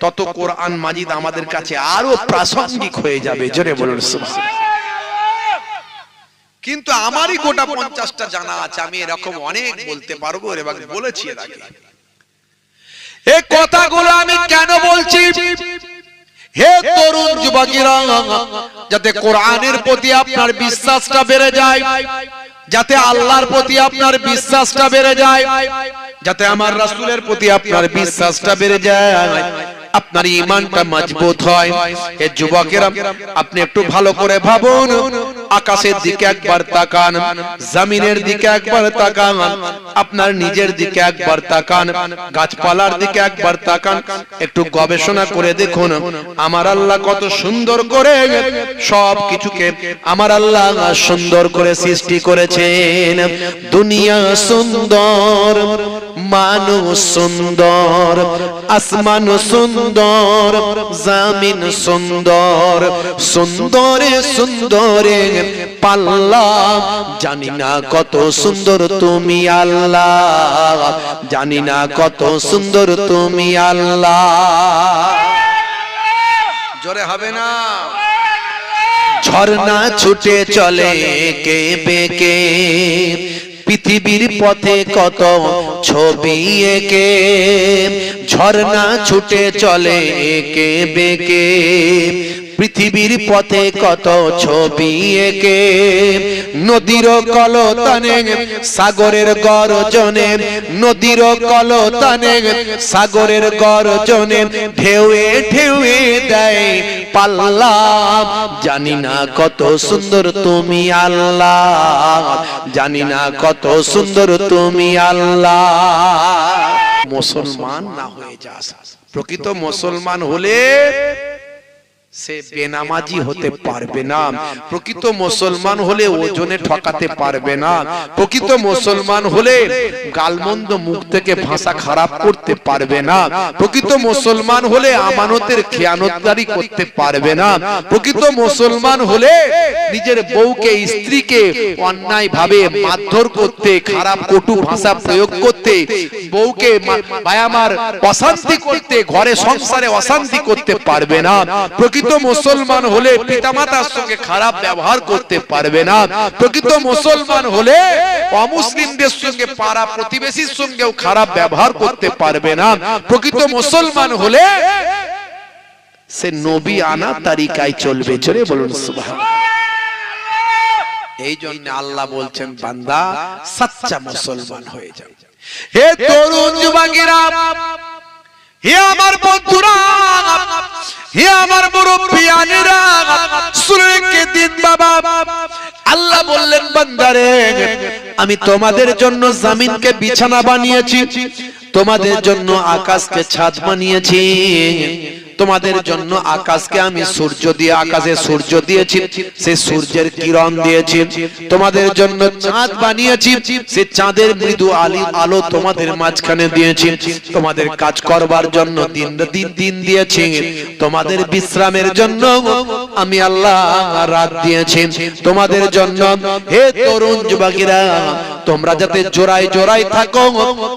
তত কোরআন মাজিদ আমাদের কাছে আরো প্রাসঙ্গিক হয়ে যাবে। জোরে বলুন সুবহানাল্লাহ। কিন্তু আমারই গোটা 50টা জানা আছে, আমি এরকম অনেক বলতে পারবো, এবং বলেছি এর আগে। এই কথাগুলো আমি কেন বলছি? হে তরুণ যুবকেরা, যাতে কোরআনের প্রতি আপনার বিশ্বাসটা বেড়ে যায়, যাতে আল্লাহর প্রতি আপনার বিশ্বাসটা বেড়ে যায়, যাতে আমার রাসূলের প্রতি আপনার বিশ্বাসটা বেড়ে যায়, আপনার ঈমানটা মজবুত হয়। হে যুবকেরা, আপনি একটু ভালো করে ভাবুন, আকাশের দিকে একবার তাকান, জমিনের দিকে একবার তাকান, আপনার নিজের দিকে একবার তাকান, গাছপালার দিকে একবার তাকান, একটু গবেষণা করে দেখুন আমার আল্লাহ কত সুন্দর করে সব কিছুকে আমার আল্লাহ সুন্দর করে সৃষ্টি করেছেন। দুনিয়া সুন্দর, মানুষ সুন্দর, আসমান সুন্দর, জমিন সুন্দর, সুন্দরে সুন্দরে পাল্লা, জানি না কত সুন্দর তুমি আল্লাহ, জানি না কত সুন্দর তুমি আল্লাহ। জোরে হবে না? ঝর্ণা ছুটে চলে কে বেকে, পৃথিবীর পথে কত ছবি এঁকে, ঝর্ণা ছুটে চলে কে বেকে, পৃথিবীর পথে কত ছবি এঁকে, নদীর কলতানে সাগরের গর্জনে, নদীর কলতানে সাগরের গর্জনে, ঢেউয়ে ঢেউয়ে দেয় পাল্লা, জানি না কত সুন্দর তুমি আল্লাহ, জানি না কত সুন্দর তুমি আল্লাহ। মুসলমান না হয়ে যাস, প্রকৃত মুসলমান হলে সে বেনামাজি হতে পারবে না, প্রকৃত মুসলমান হলে ওজনে ঠকাতে পারবে না, প্রকৃত মুসলমান হলে গালমন্দ মুখ থেকে ভাষা খারাপ করতে পারবে না, প্রকৃত মুসলমান হলে আমানতের খেয়ানতদারি করতে পারবে না, প্রকৃত মুসলমান হলে নিজের বউকে স্ত্রীকে অন্যায় ভাবে মারধর করতে, খারাপ কটু ভাষা প্রয়োগ করতে, বউকে ভাই আমার অশান্তি করতে, ঘরে সংসারে অশান্তি করতে পারবে না। প্রকৃত মুসলমান হলে পিতামাতার সঙ্গে খারাপ ব্যবহার করতে পারবে না, প্রকৃত মুসলমান হলে অমুসলিমদের সঙ্গে পাড়া প্রতিবেশীর সঙ্গেও খারাপ ব্যবহার করতে পারবে না, প্রকৃত মুসলমান হলে সে নবী আনা তারিকায় চলবে। জোরে বলুন সুবহানাল্লাহ। এই জন্য আল্লাহ বলছেন বান্দা সচ্চা মুসলমান হয়ে যাও। হে তরুণ যুবকেরা, হে আমার বন্ধুরা, হে আমার মুরব্বিয়ানেরা, শুনে কে দিন বাবা, আল্লাহ বললেন বান্দারে আমি তোমাদের জন্য জমিনকে বিছানা বানিয়েছি, তোমাদের জন্য আকাশকে ছাদ বানিয়েছি, তোমাদের জন্য আকাশকে আমি সূর্য দিয়ে, আকাশে সূর্য দিয়েছি, সেই সূর্যের কিরণ দিয়েছি, তোমাদের জন্য চাঁদ বানিয়েছি, সেই চাঁদের মৃদু আলো তোমাদের মাঝখানে দিয়েছি, তোমাদের কাজ করবার জন্য দিন দিয়েছি, তোমাদের বিশ্রামের জন্য আমি আল্লাহ রাত দিয়েছি, তোমাদের জন্য হে তরুণ যুবকেরা তোমরা যাতে জোড়ায় জোড়ায় থাকো,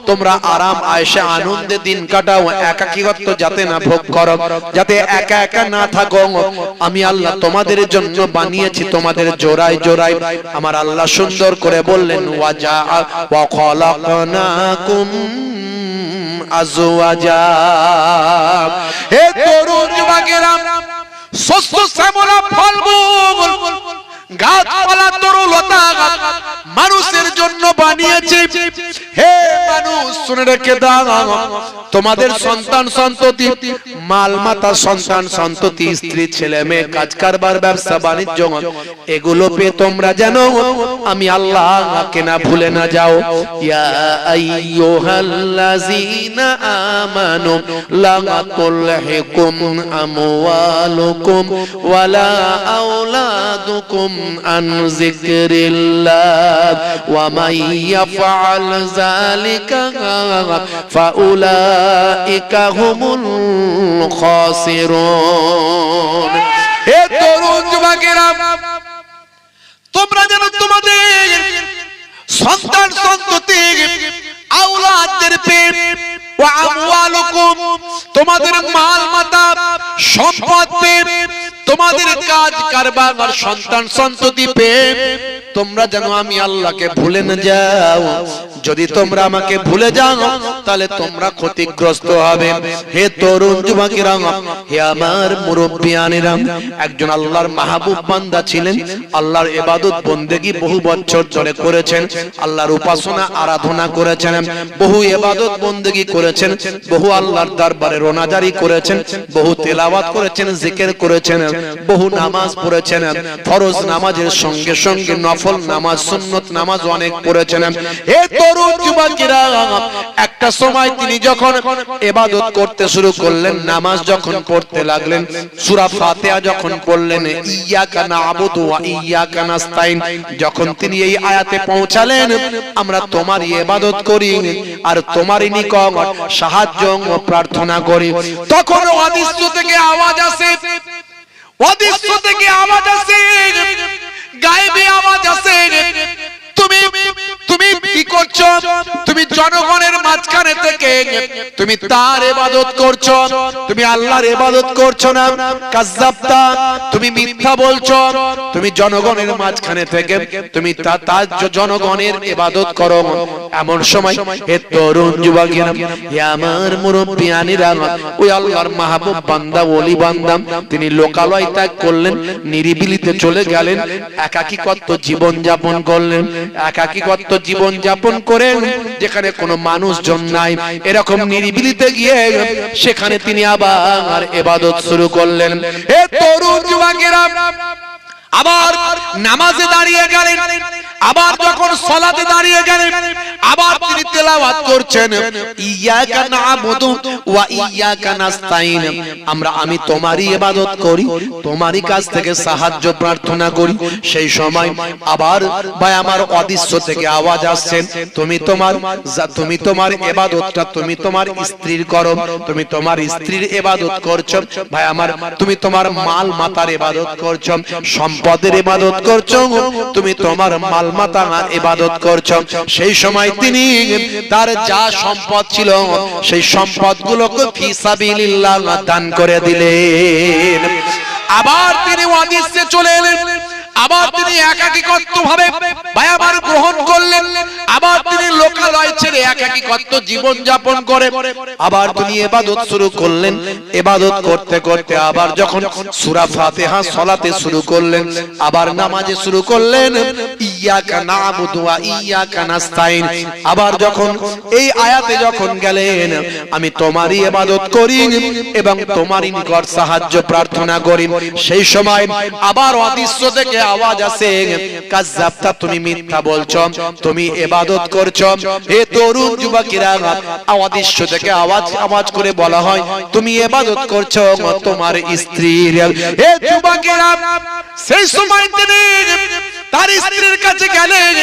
তোমরা আরাম আয়েশে আনন্দে দিন কাটাও, একাকিত্ব যাতে না ভোগ করো, যাতে একা একা না থাকো, আমি আল্লাহ তোমাদের জন্য বানিয়েছি তোমাদের জোড়ায় জোড়ায়। আমার আল্লাহ সুন্দর করে বললেন ওয়াজা ওয়া খালাকনাকুম আজওয়াজা। হে তরুণ যুবকেরা, শস্য শ্যামলা ফলমূল গাছপালা তরুলতা মানুষের জন্য বানিয়েছে। হে মানুষ শুনে রেখে দাও, তোমাদের সন্তান সন্ততি, মাল মাতা সন্তান সন্ততি, স্ত্রী ছেলে মেয়ে, কাজ কারবার ব্যবসা বাণিজ্য, এগুলো পেয়ে তোমরা যেন আমি আল্লাহকে না ভুলে না যাও। ইয়া আইয়ুহাল্লাযীনা আমানু লা তুলহিকুম আমওয়ালুকুম ওয়ালা আওলাদুকুম আন যিকরিল্লাহ ওয়া মান ইয়াফআল যালিকা ফাউলাইকা হুমুল খাসিরুন। হে তরুণ যুবকেরা, তোমরা যেন তোমাদের সন্তান সন্ততি, আওলাদের পেট ওয়া আমওয়ালুকুম, তোমাদের মাল মাতা সম্পদ পেট, তোমাদের কাজ কারবার সন্তান সন্ততি পেট, তোমরা যেন আমি আল্লাহকে ভুলে না যাও। যদি তোমরা আমাকে ভুলে যাও তাহলে তোমরা ক্ষতিগ্রস্ত হবে। হে তরুণ যুবকেরা, হে আমার মুরব্বিয়ানেরা, একজন আল্লাহর মাহবুব বান্দা ছিলেন, আল্লাহর ইবাদত বন্দেগী বহু বছর ধরে করেছেন, আল্লাহর উপাসনা আরাধনা করেছেন, বহু ইবাদত বন্দেগী করেছেন, বহু আল্লাহর দরবারে রোনাজারি করেছেন, বহু তেলাওয়াত করেছেন, জিকির করেছেন, বহু নামাজ পড়েছেন, ফরজ নামাজের সঙ্গে সঙ্গে নফল নামাজ, সুন্নত নামাজ অনেক পড়েছেন। হে তরুণ যুবকেরা একটা সময় তিনি যখন ইবাদত করতে শুরু করলেন, নামাজ যখন পড়তে লাগলেন, সূরা ফাতিহা যখন পড়লেন, ইয়্যাকা না'বুদু ওয়া ইয়্যাকা নাস্তাইন, যখন তিনি এই আয়াতে পৌঁছালেন, আমরা তোমারই ইবাদত করি আর তোমারই নিকট সাহায্য প্রার্থনা করি, তখন অদৃশ্য থেকে আওয়াজ আসে, অদৃশ্য থেকে আওয়াজ আসে, গায়েবী আওয়াজ আসে, তুমি তুমি কি করছো? তুমি জনগণের মাঝখানে থেকে তুমি তার ইবাদত করছো, তুমি আল্লাহর ইবাদত করছো না। কাজ্জাবতা, তুমি মিথ্যা বলছো, তুমি জনগণের মাঝখানে থেকে তুমি তার জনগণের ইবাদত করো। এমন সময় হে তরুণ যুবকেরা, হে আমার মুরব্বিয়ানিরা, ওই আল্লাহর মাহবুব বান্দা, ওলি বান্দা, তিনি লোকালয় ত্যাগ করলেন, নিরিবিলিতে চলে গেলেন, একাকিত্ব জীবন যাপন করলেন, একাকিত্ব জীবন যাপন করেন, যেখানে কোনো মানুষজন নাই, এরকম নিরিবিলিতে গিয়ে সেখানে তিনি আবার ইবাদত শুরু করলেন। হে তরুণ যুবকেরা, আবার নামাজে দাঁড়িয়ে গেলেন, আবার যখন সালাতে দাঁড়িয়ে গেলেন, আবার তিনি তেলাওয়াত করছেন, ইয়্যাকা না'বুদু ওয়া ইয়্যাকা নাস্তাইন, আমি তোমারই ইবাদত করি, তোমারই কাছ থেকে সাহায্য প্রার্থনা করি। সেই সময় আবার ভাই আমার অদৃশ্য থেকে আওয়াজ আসছে, তুমি তোমার ইবাদতটা তুমি তোমার স্ত্রীর করো, তুমি তোমার স্ত্রীর ইবাদত করছো, ভাই আমার তুমি তোমার মাল মাতার ইবাদত করছো, সম্পদের ইবাদত করছো, তুমি তোমার মাল মাতার ইবাদত করছো। সেই সময় তিনি তার যা সম্পদ ছিল সেই সম্পদগুলোকে ফি সাবিলিল্লাহ দান করে দিলেন। আবার তিনি ওয়াদিসে চলে এলেন, আবার তিনি একাকিত্ব ভাবে ভাই আমার গ্রহণ করলেন, আবার তিনি লোকালয় ছেড়ে একাকিত্ব জীবন যাপন করে আবার তিনি ইবাদত শুরু করলেন। ইবাদত করতে করতে আবার যখন সূরা ফাতিহা সালাতে শুরু করলেন, আবার নামাজে শুরু করলেন, ইয়্যাকা না'বুদু ওয়া ইয়্যাকা নাস্তাইন, আবার যখন এই আয়াতে যখন গেলেন, আমি তোমারই ইবাদত করি এবং তোমারই নিকট সাহায্য প্রার্থনা করি, সেই সময় আবার অদৃশ্য থেকে আওয়াজ আসে, কাজ্জাবতা, তুমি মিথ্যা বলছো, তুমি ইবাদত করছো। হে তরুণ যুবকেরা, অদৃশ্য থেকে আওয়াজ করে বলা হয়, তুমি ইবাদত করছো তোমার স্ত্রীর। হে যুবকেরা, সেই সময় তিনি তার স্ত্রীর কাছে গেলেন,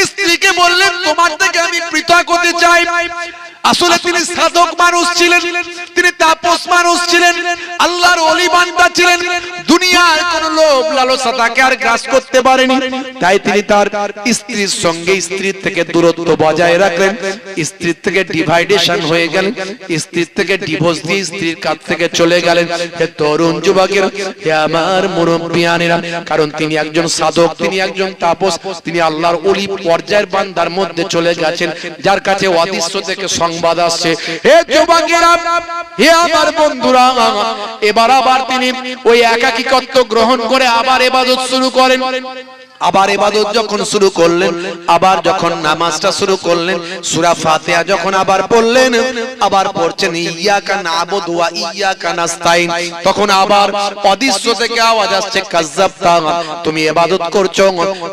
স্ত্রীকে বললেন, তোমার থেকে আমি পৃথক হতে চাই। আসলে তিনি সাধক মানুষ ছিলেন, তিনি তাপস মানুষ ছিলেন, আল্লাহর ওলি বান্দা ছিলেন, দুনিয়ার কোন লোভ লালসা তাকে আর গ্রাস করতে পারেনি। তাই তিনি তার স্ত্রীর সঙ্গে স্ত্রীর থেকে দূরত্ব বজায় রাখলেন, স্ত্রীর থেকে ডিভাইডেশন হয়ে গেলেন, স্ত্রীর থেকে ডিভোর্স দিয়ে স্ত্রীর কাছ থেকে চলে গেলেন। হে তরুণ যুবকেরা, হে আমার মুরব্বিয়ানেরা, কারণ তিনি একজন সাধক, তিনি একজন তাপস, তিনি আল্লাহর ওলি পর্যায়ের বান্দার মধ্যে চলে গেছেন, যার কাছে অদৃশ্য থেকে সংবাদ আসছে। হে যুবকেরা, হে আমার বন্ধুরা, এবার আবার তিনি ওই একাকিত্ব গ্রহণ করে আবার ইবাদত শুরু করেন। আবার ইবাদত যখন শুরু করলেন, আবার যখন নামাজটা শুরু করলেন, সূরা ফাতিহা যখন আবার পড়লেন, আবার পড়ছেন ইয়্যাকা না'বুদু ওয়া ইয়্যাকা নাস্তাইন, তখন আবার অদৃশ্য থেকে আওয়াজ আসছে, কাজ্জাবতা, তুমি ইবাদত করছো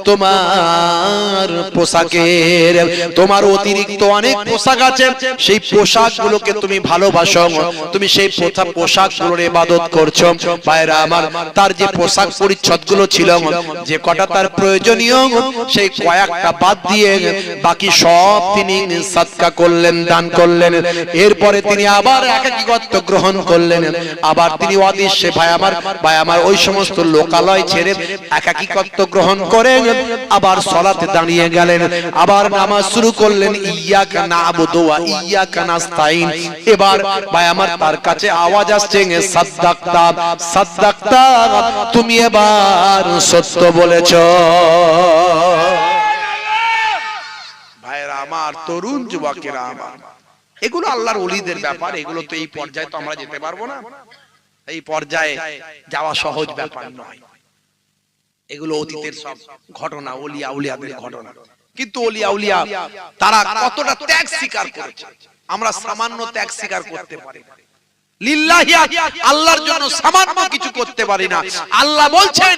তোমার পোশাকের, তোমার অতিরিক্ত অনেক পোশাক আছে, সেই পোশাকগুলোকে তুমি ভালোবাসো, তুমি সেই পোশাকগুলোর ইবাদত করছো। ভাইরা আমার, তার যে পোশাক পরিচ্ছদগুলো ছিল, যে কটা তার প্রয়োজনীয়, সেই কয়েকটা বাদ দিয়ে বাকি সব তিনি সাদকা করলেন, দান করলেন। এরপরে তিনি আবার একাকিত্ব গ্রহণ করলেন, আবার তিনি অদৃশ্যে ভাই আমার ওই সমস্ত লোকালয় ছেড়ে একাকিত্ব গ্রহণ করে আবার সালাতে দাঁড়িয়ে গেলেন, আবার নামাজ শুরু করলেন, ইয়্যাকা না'বুদু ওয়া ইয়্যাকা নাস্তাইন। এবার ভাই আমার তার কাছে আওয়াজ আসছে, সাদ্দাকতা, সাদ্দাকতা, তুমি এবার সত্য বলেছো। ভাইরা আমার, তরুণ যুবকেরা আমার, এগুলো আল্লাহর ওলিদের ব্যাপার, এগুলো তো এই পর্যায়ে তো আমরা যেতে পারবো না, এই পর্যায়ে যাওয়া সহজ ব্যাপার নয়, এগুলো অতীতের সব ঘটনা, ওলিয়া উলিয়াদের ঘটনা। কিন্তু ওলিয়া উলিয়া তারা কতটা ত্যাগ স্বীকার করেছে, আমরা সামান্য ত্যাগ স্বীকার করতে পারি। লিল্লাহি, আল্লাহর জন্য সামান্য কিছু করতে পারি না। আল্লাহ বলছেন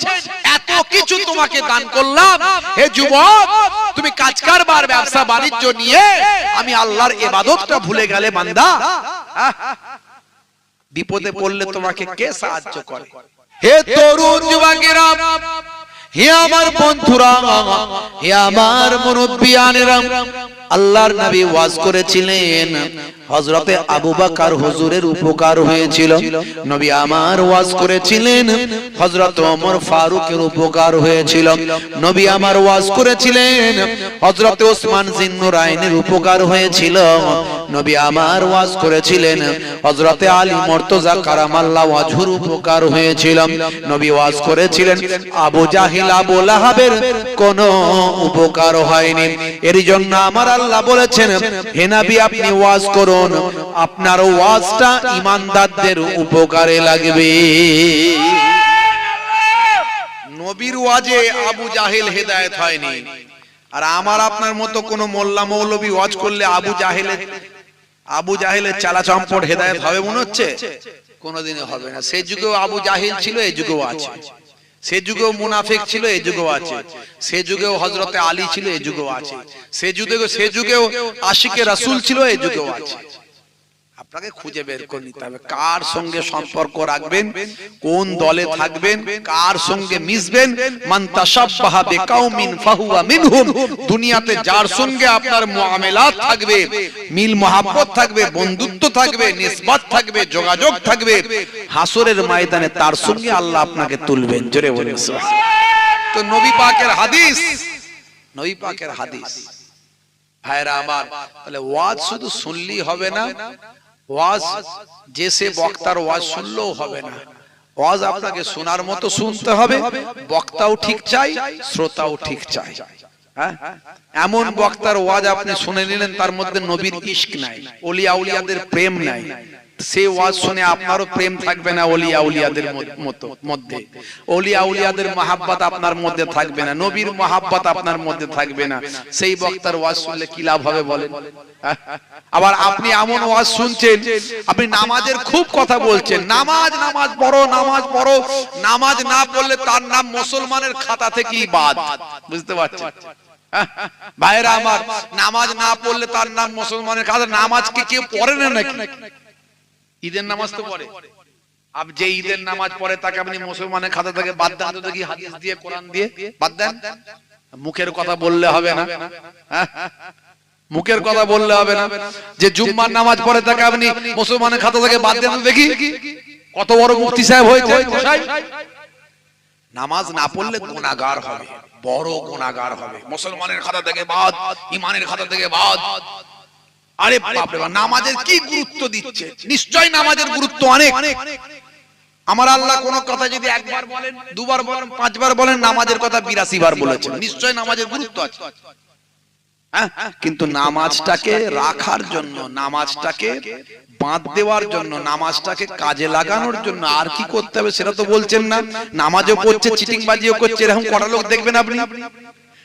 এত কিছু তোমাকে দান করলাম, হে যুবক তুমি কাজ কারবার ব্যবসা বাণিজ্য নিয়ে আমি আল্লাহর ইবাদতটা ভুলে গেলে বান্দা, বিপদে পড়লে তোমাকে কে সাহায্য করে? হে তরুণ যুবকেরা, হে আমার বন্ধুরা, হে আমার মুরব্বিয়ানেরা, আল্লাহর নবী ওয়াজ করেছিলেন, হযরতে আবু বকর হুজুরের উপকার হয়েছিল। নবী আমার ওয়াজ করেছিলেন, হযরত ওমর ফারুকের উপকার হয়েছিল। নবী আমার ওয়াজ করেছিলেন, হযরতে ওসমান জিন্নুরাইনের উপকার হয়েছিল। নবী আমার ওয়াজ করেছিলেন, হযরতে আলী মুর্তজা কারামাল্লাহু ওয়াজহুর উপকার হয়েছিল। নবী ওয়াজ করেছিলেন, আবু জাহিল আবু লাহাবের কোনো উপকার হয়নি। এর জন্য আমার আল্লাহ বলেছেন, হে নবী আপনি ওয়াজ করুন, আপনার ওয়াজটা ঈমানদারদের উপকারে লাগবে। নবীর ওয়াজে আবু জাহেল হেদায়েত হয়নি, আর আমার আপনার মতো কোন মোল্লা মৌলবী ওয়াজ করলে আবু জাহেলের চালা চম্পট হেদায়েত হবে মনে হচ্ছে? কোনোদিনই হবে না। সে যুগেও আবু জাহেল ছিল, এই যুগেও আছে। সে যুগেও মুনাফিক ছিল, এই যুগেও আছে। সে যুগেও হযরতে আলী ছিল, এই যুগেও আছে। সে যুগেও আশিকে রাসূল ছিল, এই যুগেও আছে। আপনাকে খুঁজে বের করে নিতে হবে কার সঙ্গে সম্পর্ক রাখবেন, কোন দলে থাকবেন, কার সঙ্গে মিশবেন। মান তাশাব্বাহা বিকাউমিন ফাহুয়া মিনহুম। দুনিয়াতে যার সঙ্গে আপনার মুআমালাত থাকবে, মিল মহব্বত থাকবে, বন্ধুত্ব থাকবে, নিসবত থাকবে, যোগাযোগ থাকবে, হাসরের ময়দানে তার সঙ্গে আল্লাহ আপনাকে তুলবেন। জোরে বলুন সুবহানাল্লাহ। তো নবী পাকের হাদিস, নবী পাকের হাদিস ভাইরা আমার, তাহলে ওয়াজ শুধু শুনলেই হবে না, ওয়াজ যে সে বক্তার ওয়াজ শুনলেও হবে না। ওয়াজ আপনাকে শোনার মতো শুনতে হবে, বক্তাও ঠিক চাই, শ্রোতাও ঠিক চাই। হ্যাঁ, এমন বক্তার ওয়াজ আপনি শুনে নিলেন তার মধ্যে নবীর ইশক নাই, ওলিয়া উলিয়াদের প্রেম নাই, সে ওয়াজ শুনে আপনারও প্রেম থাকবে না ওলিয়া উলিয়াদের মধ্যে, ওলিয়া উলিয়াদের মহাব্বত আপনার মধ্যে থাকবে না, নবীর মহাব্বত আপনার মধ্যে থাকবে না। সেই বক্তার ওয়াজ শুনলে কি লাভ হবে বলেন? আবার আপনি এমন ওয়াজ শুনছেন, আপনি নামাজের খুব কথা বলছেন, নামাজ পড়ো, নামাজ পড়ো, নামাজ না পড়লে তার নাম মুসলমানের খাতা থেকেই বাদ। বুঝতে পারছেন ভাইরা আমার? নামাজ না পড়লে তার নাম মুসলমানের খাতা। নামাজ কি কেউ পড়ে না নাকি? ঈদের নামাজ তো পড়ে। আপ যে ঈদের নামাজ পড়ে তাকে আপনি মুসলমানের খাতা থেকে বাদ দেন তো দেখি, হাদিস দিয়ে কোরআন দিয়ে বাদ দেন। মুখের কথা বললে হবে না, মুখের কথা বললে হবে না। যে জুম্মার নামাজ পড়ে তাকে আপনি মুসলমানের খাতা থেকে বাদ দেন তো দেখি। কত বড় মুফতি সাহেব হয়েছে। নামাজ না পড়লে গুনাহগার হবে, বড় গুনাহগার হবে। মুসলমানের খাতা থেকে বাদ, ঈমানের খাতা থেকে বাদ। আরে বাপ রে বাপ, নামাজের কি গুরুত্ব দিচ্ছে! নিশ্চয় নামাজের গুরুত্ব অনেক। আমার আল্লাহ কোন কথা যদি একবার বলেন, দুবার বলেন, পাঁচবার বলেন, নামাজের কথা ৮২ বার বলেছেন। নিশ্চয় নামাজের গুরুত্ব আছে। কিন্তু নামাজটাকে রাখার জন্য, নামাজটাকে বাঁধ দেওয়ার জন্য, নামাজটাকে কাজে লাগানোর জন্য আর কি করতে হবে সেটা তো বলছেন না। নামাজও পড়ছে, চিটিংবাজিও করছে, এরকম কটা লোক দেখবেন আপনি?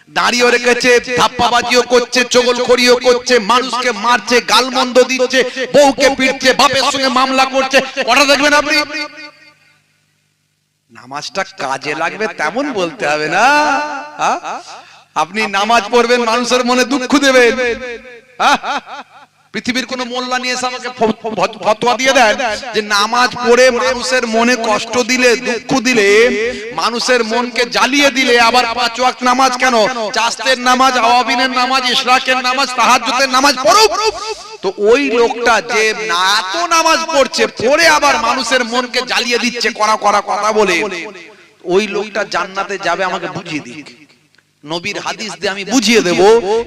দাঁড়িয়ে রেখেছে, ধাপ্পাবাজিও করছে, চগলখড়িও করছে, মানুষকে মারছে, গালমন্দ দিচ্ছে, বউকে পিটছে, বাপের সঙ্গে মামলা করছে, কটা দেখবেন আপনি? নামাজটা কাজে লাগবে তেমন বলতে হবে না। আপনি নামাজ পড়বেন, মানুষের মনে দুঃখ দেবেন। পৃথিবীর কোন মোল্লা নিয়ে এসে আমাকে ফতোয়া দিয়ে দেন যে নামাজ পড়ে মানুষের মনে কষ্ট দিলে, দুঃখ দিলে, মানুষের মনকে জ্বালিয়ে দিলে আবার ৫ ওয়াক্ত নামাজ কেন, চাস্তের নামাজ, আওয়াবিনের নামাজ, ইশরাকের নামাজ, তাহাজ্জুদের নামাজ পড়ুক। তো ওই লোকটা যে এত নামাজ পড়ছে, পড়ে আবার মানুষের মনকে জ্বালিয়ে দিচ্ছে করা কথা বলে, ওই লোকটা জান্নাতে যাবে আমাকে বুঝিয়ে দিক। নবীর হাদিস দিয়ে আমি বুঝিয়ে দেব।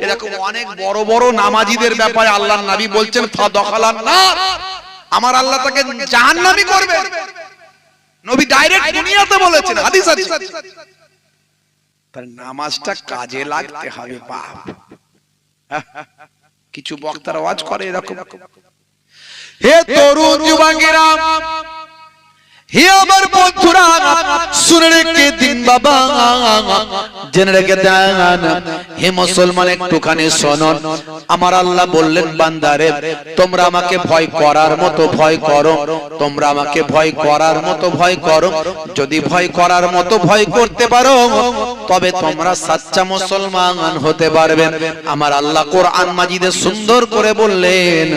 এরকম অনেক বড় বড় নামাজীদের ব্যাপারে আল্লাহর নবী বলছেন ফাদাখালান নার, আমার আল্লাহ তাকে জাহান্নামী করবে। নবী ডাইরেক্ট দুনিয়াতে বলেছেন, হাদিস আছে। তার নামাজটা কাজে লাগতে হবে বাপ। কিছু বক্তারা ওয়াজ করে এরকম। হে তরুণ যুবকেরা, হে আমার বন্ধুরা, শুনে রেখে দিন বাবা, জেনে রেখে দেন, হে মুসলমান একটুখানি শোনো, আমার আল্লাহ বললেন বান্দারে তোমরা আমাকে ভয় করার মতো ভয় করো, তোমরা আমাকে ভয় করার মতো ভয় করো। যদি ভয় করার মতো ভয় করতে পারো তবে তোমরা সাচ্চা মুসলমান হতে পারবে। আমার আল্লাহ কোরআন মাজিদে সুন্দর করে বললেন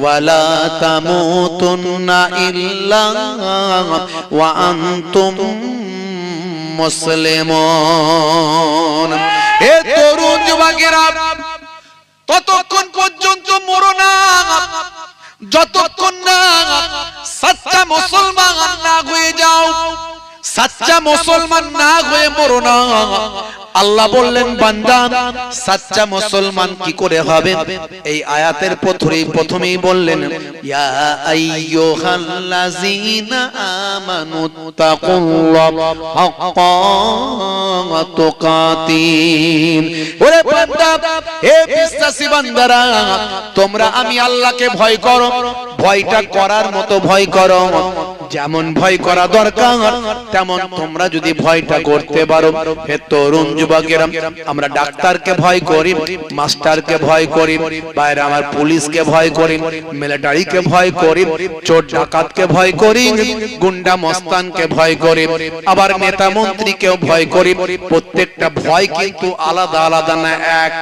ওয়ালা তামুতুন্না ইল্লা ওয়া আনতুম মুসলিমুন। হে তরুণ যুবকেরা, ততক্ষণ পর্যন্ত মরো না যতক্ষণ না সাচ্চা মুসলমান না হয়ে যাও। সাচ্চা মুসলমান না হয়ে মরো না। আল্লাহ বললেন বান্দা সাচ্চা মুসলমান কি করে হবে? এই আয়াতের প্রথমেই বললেন ইয়া আইয়ুহাল্লাযীনা আমানুত্তাকুল্লাহা হাক্কা তুকাতিহ। ওরে বান্দা, হে বিশ্বাসী বান্দারা, তোমরা আমি আল্লাহকে ভয় করো, ভয়টা করার মতো ভয় করো। যেমন ভয় করা দরকার তেমন তোমরা যদি ভয়টা করতে পারো। হে তরুণ যুবকেরা, আমরা ডাক্তারকে ভয় করি, মাস্টারকে ভয় করি, বাইরে আমার পুলিশকে ভয় করি, মিলিটারিকে ভয় করি, চোর ডাকাতকে ভয় করি, গুন্ডা মস্তানকে ভয় করি, আবার নেতা মন্ত্রীকেও ভয় করি। প্রত্যেকটা ভয় কিন্তু আলাদা আলাদা না, এক।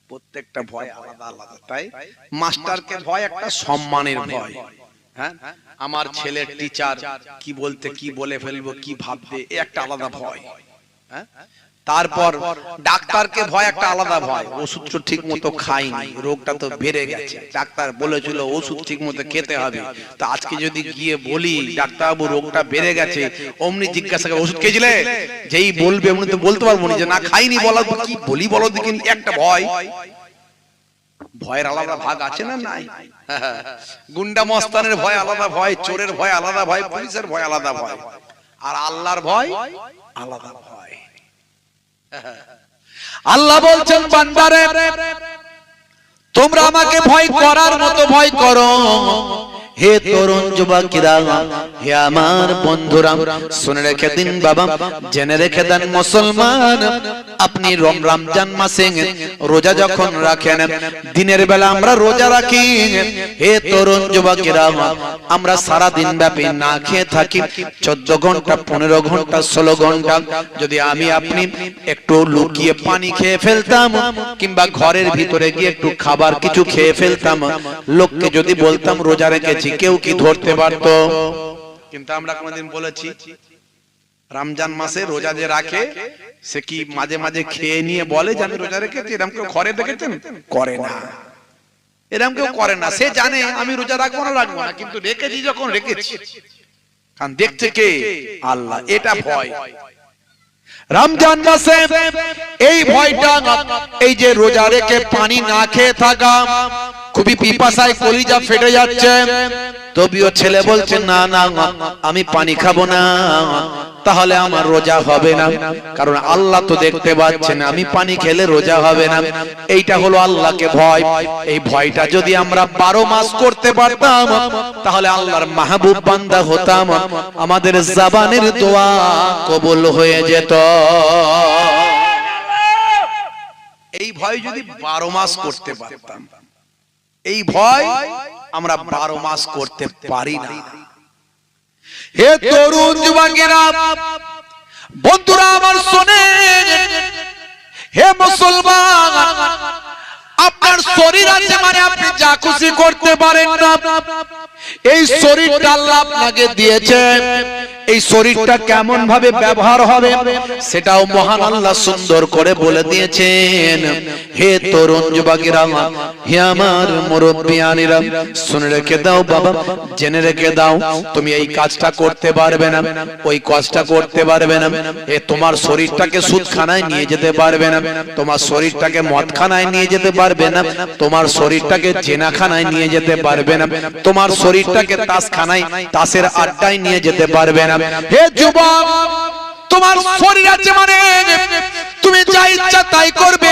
প্রত্যেকটা ভয় আলাদা আলাদা। তাই মাস্টারকে ভয় একটা সম্মানের ভয়। হ্যাঁ, আমার ছেলের টিচার কি বলতে কি বলে ফেলবো, কি ভাববে, একটা আলাদা ভয়। হ্যাঁ, তারপর ডাক্তারকে ভয় একটা আলাদা ভয়। ওষুধ ঠিক মতো খাইনি, রোগটা তো বেড়ে গেছে, ডাক্তার বলেছিল ওষুধ ঠিক মতো খেতে হবে। তো আজকে যদি গিয়ে বলি ডাক্তারবাবু রোগটা বেড়ে গেছে, অমনি জিজ্ঞাসা করে ওষুধ খেয়েছিলে? যেই বলবে অমনি তো বলতে পারবো না যে না খাইনি। বলার কি বলি বলো দেখি, একটা ভয়। ভয়ের আলাদা ভাগ আছে না নাই? গুন্ডা মস্তানের ভয় আলাদা ভয়, চোরের ভয় আলাদা ভয়, পুলিশের ভয় আলাদা ভয়, আর আল্লাহর ভয় আলাদা ভয়। আল্লাহ বলছেন বান্দারে তোমরা আমাকে ভয় করার মতো ভয় করো। হে তরুণ যুবকেরা, হে আমার বন্ধুরা, শুনে রেখে দিন বাবা, জেনে রেখে দেন মুসলমান, আপনি রমজান মাসে রোজা যখন রাখেন, দিনের বেলা আমরা রোজা রাখি। হে তরুণ যুবকেরা, আমরা সারা দিন ব্যাপী না খেয়ে থাকি 14 ঘন্টা, 15 ঘন্টা, 16 ঘন্টা। যদি আমি আপনি একটু লুকিয়ে পানি খেয়ে ফেলতাম কিংবা ঘরের ভিতরে গিয়ে একটু খাবার কিছু খেয়ে ফেলতাম, লোককে যদি বলতাম রোজা রেখেছি, কেউ কি ধরতে পারতো? কিন্তু আমরা কোনদিন বলেছি রমজান মাসে রোজা যে রাখে সে কি মাঝে মাঝে খেয়ে নিয়ে বলে যে আমি রোজা রেখেছি? এরকম কেউ ঘরে দেখেছেন? করে না, এরকম কেউ করে না। সে জানে আমি রোজা রাখবো না, কিন্তু রেখেছি যখন রেখেছি। কারণ দেখছে কে? আল্লাহ। এটা ভয়। রমজান মাসে এই ভয়টা, এই যে রোজা রেখে পানি না খেয়ে থাকা, খুবই পিপাসায় কলিজা ফেটে যাচ্ছে, তবুও ছেলে বলছে না না আমি পানি খাবো না, তাহলে আমার রোজা হবে না। কারণ আল্লাহ তো দেখতে পাচ্ছেন আমি পানি খেলে রোজা হবে না। এইটা হলো আল্লাহকে ভয়। এই ভয়টা যদি আমরা 12 মাস করতে পারতাম তাহলে আল্লাহর মাহবুব বান্দা হতাম, আমাদের জবানের দোয়া কবুল হয়ে যেত। এই ভয় যদি 12 মাস করতে পারতাম, এই ভয় আমরা 12 মাস করতে পারি না। হে তরুণ যুবকেরা, বন্ধুরা আমার শোনেন, হে মুসলমান, আপনার শরীর আছে মানে আপনি যা খুশি করতে পারেন না। এই শরীরটা আল্লাহ আপনাকে দিয়েছে, এই শরীরটা কেমন ভাবে ব্যবহার হবে সেটাও মহান আল্লাহ সুন্দর করে বলে দিয়েছেন। হে তরুণ যুবকেরা, হে আমার মুরব্বিয়ানেরা, শুনে রেখে দাও বাবা, জেনে রেখে দাও, তুমি এই কাজটা করতে পারবে না, ওই কাজটা করতে পারবে না। এ তোমার শরীরটাকে সুদখানায় নিয়ে যেতে পারবে না, তোমার শরীরটাকে মদখানায় নিয়ে যেতে পারবে না, তোমার শরীরটাকে জেনাখানায় নিয়ে যেতে পারবে না, তোমার শরীরটাকে তাসখানায়, তাসের আড্ডায় নিয়ে যেতে পারবে না। হে যুবক, তোমার শরীর আছে মানে তুমি যা ইচ্ছা তাই করবে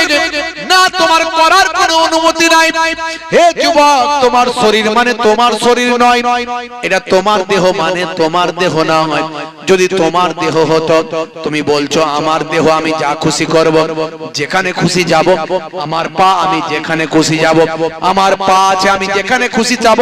না, তোমার করার কোনো অনুমতি নাই। হে যুবক, তোমার শরীর মানে তোমার শরীর নয়, এটা তোমার দেহ মানে তোমার দেহ না হয়। যদি তোমার দেহ হতো, তুমি বলছো আমার দেহ আমি যা খুশি করব, যেখানে খুশি যাব। আমার পা, আমি যেখানে খুশি যাব। আমার পা আছে, আমি যেখানে খুশি যাব,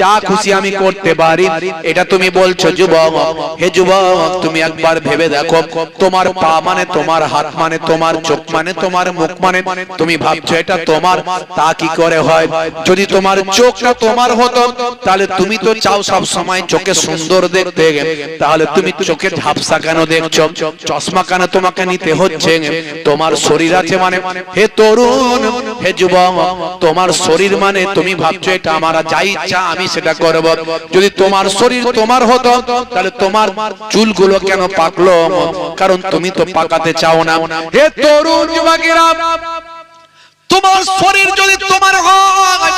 যা খুশি আমি করতে পারি। এটা তুমি বলছো যুবক। হে যুবক, তুমি একবার ভেবে দেখো, তোমার পা মানে তোমার হাত মানে তোমার চোখ মানে তোমার মুখ মানে তুমি ভাবছো এটা তোমার, তা কি করে হয়? যদি তোমার চোখটা তোমার হতো, তাহলে তুমি তো চাও সব সময় চোখে সুন্দর দেখতে, তাহলে তুমি চোখে ঝাপসা কেন দেখছো? চশমা কেন তোমাকে নিতে হচ্ছে? তোমার শরীর আছে মানে, হে তরুণ, হে যুবক, তোমার শরীর মানে তুমি ভাবছো এটা আমার, যা ইচ্ছা আমি সেটা করব। যদি তোমার শরীর তোমার হতো, তাহলে তোমার চুলগুলো কেন পাকলো? কারণ তুমি তো পাকাতে চাও না। হে তরুণ যুবকেরা, তোমার শরীর যদি তোমার হয়,